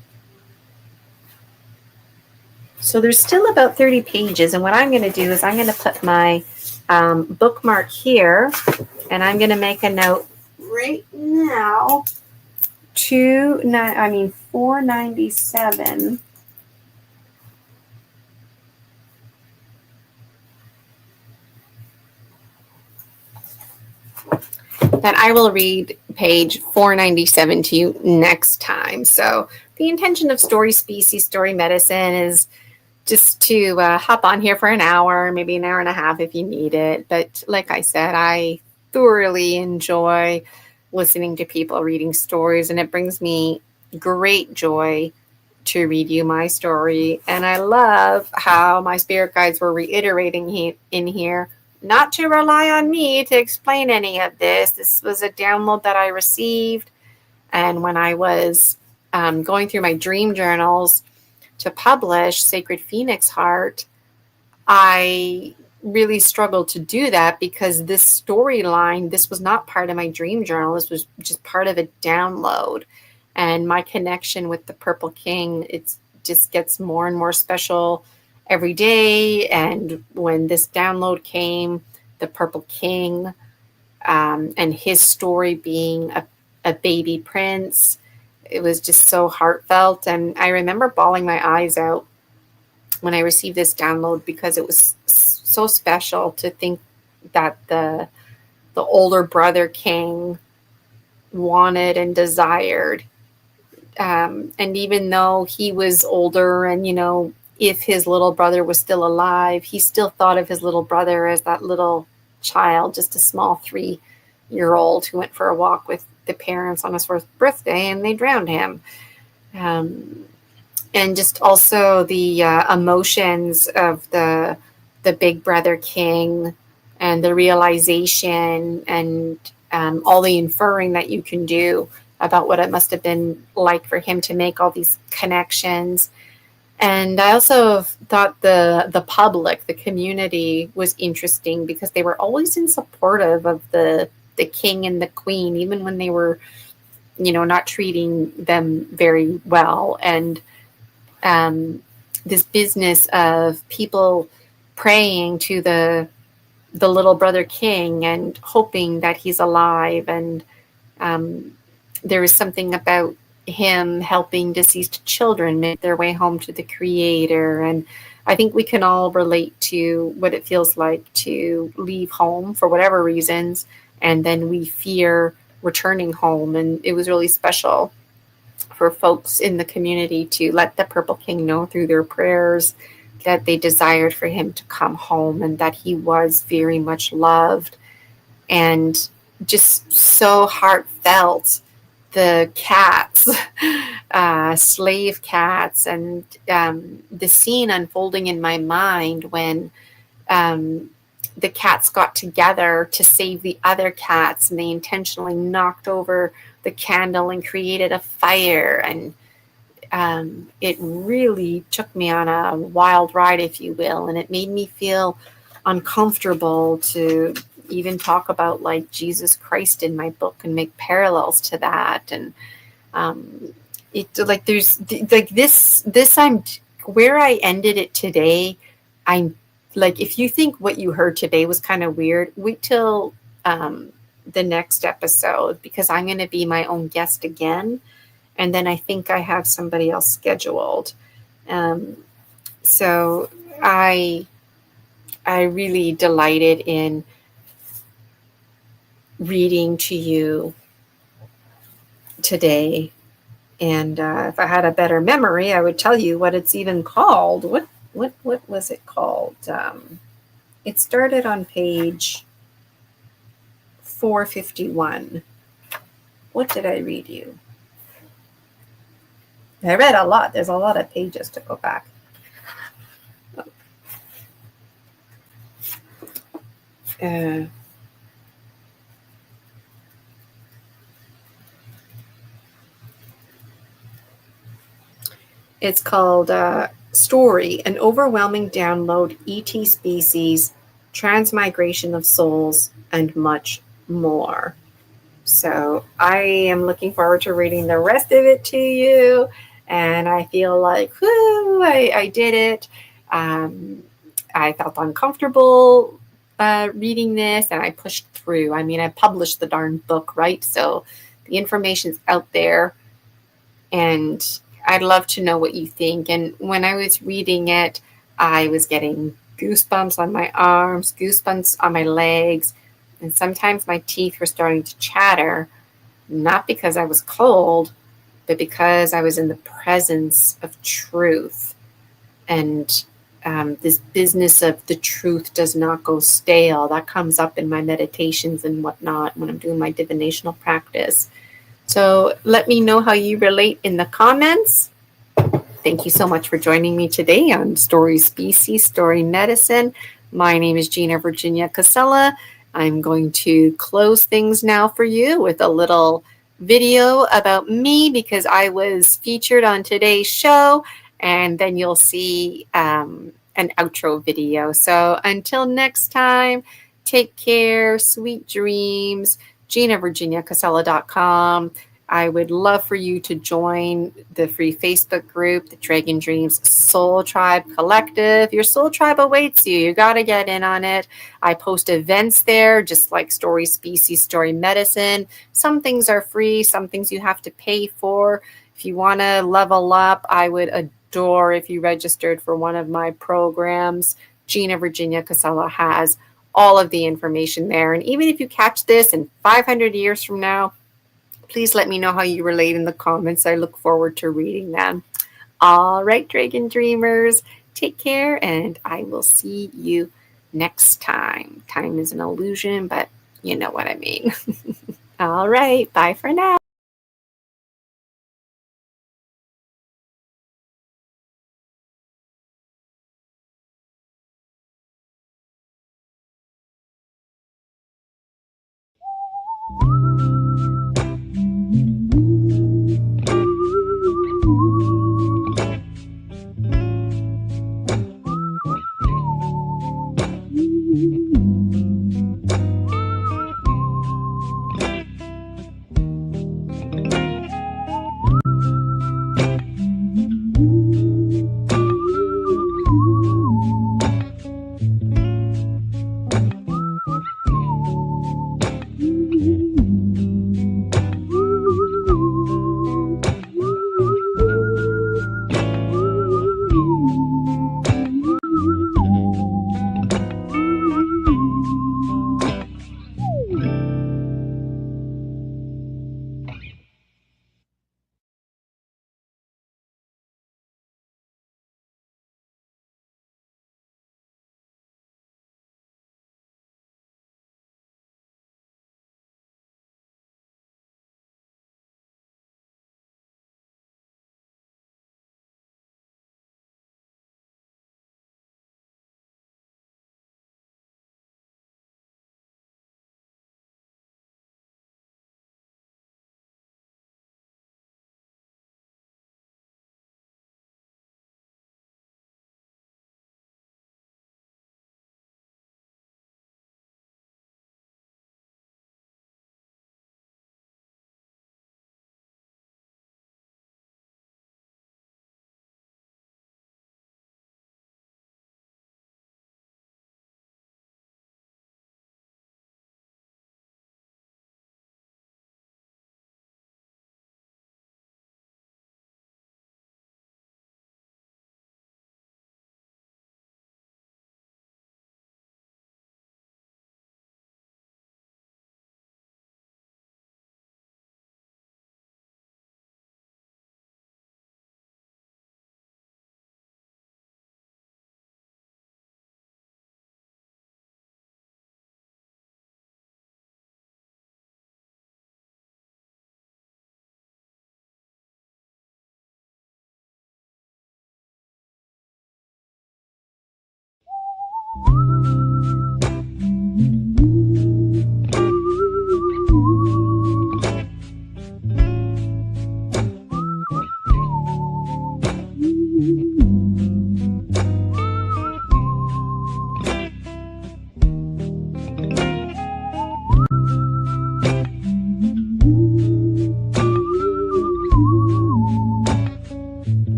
So there's still about 30 pages, and what I'm going to do is I'm going to put my bookmark here, and I'm going to make a note right now 497. That I will read page 497 to you next time. So the intention of Story Species, Story Medicine is just to hop on here for an hour, maybe an hour and a half if you need it. But like I said, I thoroughly enjoy listening to people reading stories, and it brings me great joy to read you my story. And I love how my spirit guides were reiterating in here not to rely on me to explain any of this. This was a download that I received. And when I was going through my dream journals to publish Sacred Phoenix Heart, I really struggled to do that because this storyline, this was not part of my dream journal. This was just part of a download. And my connection with the Purple King, it just gets more and more special every day. And when this download came, the Purple King and his story being a baby prince, it was just so heartfelt. And I remember bawling my eyes out when I received this download because it was so special to think that the older brother king wanted and desired. And even though he was older and, if his little brother was still alive, he still thought of his little brother as that little child, just a small 3-year-old who went for a walk with the parents on his 4th birthday and they drowned him. And just also the emotions of the big brother king and the realization and all the inferring that you can do about what it must have been like for him to make all these connections. And I also thought the public, the community was interesting because they were always in supportive of the king and the queen, even when they were, not treating them very well. And this business of people praying to the little brother king and hoping that he's alive. And there was something about him helping deceased children make their way home to the Creator. And I think we can all relate to what it feels like to leave home for whatever reasons, and then we fear returning home. And it was really special for folks in the community to let the Purple King know through their prayers that they desired for him to come home and that he was very much loved. And just so heartfelt, the cats, slave cats, and the scene unfolding in my mind when the cats got together to save the other cats, and they intentionally knocked over the candle and created a fire. And it really took me on a wild ride, if you will, and it made me feel uncomfortable to even talk about like Jesus Christ in my book and make parallels to that. And it like there's like this I'm where I ended it today. I'm like, if you think what you heard today was kind of weird, wait till the next episode, because I'm going to be my own guest again. And then I think I have somebody else scheduled. So I really delighted in reading to you today. And if I had a better memory, I would tell you what it's even called. What was it called? It started on page 451. What did I read you? I read a lot. There's a lot of pages to go back. It's called Story, an overwhelming download, ET species, transmigration of souls, and much more. So I am looking forward to reading the rest of it to you. And I feel like, whoo, I did it. I felt uncomfortable reading this, and I pushed through. I mean, I published the darn book, right? So the information's out there, and I'd love to know what you think. And when I was reading it, I was getting goosebumps on my arms, goosebumps on my legs, and sometimes my teeth were starting to chatter, not because I was cold, but because I was in the presence of truth. And this business of the truth does not go stale, that comes up in my meditations and whatnot when I'm doing my divinational practice. So let me know how you relate in the comments. Thank you so much for joining me today on Story Species, Story Medicine. My name is Gina Virginia Casella. I'm going to close things now for you with a little video about me, because I was featured on today's show, and then you'll see an outro video. So until next time, take care, sweet dreams. GinaVirginiaCasella.com. I would love for you to join the free Facebook group, the Dragon Dreams Soul Tribe Collective. Your soul tribe awaits you. You got to get in on it. I post events there, just like Story Species, Story Medicine. Some things are free, some things you have to pay for. If you want to level up, I would adore if you registered for one of my programs. Gina Virginia Casella has all of the information there. And even if you catch this in 500 years from now, please let me know how you relate in the comments. I look forward to reading them. All right, Dragon Dreamers, take care, and I will see you next time. Time is an illusion, but you know what I mean. All right, bye for now.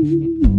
Mm-hmm.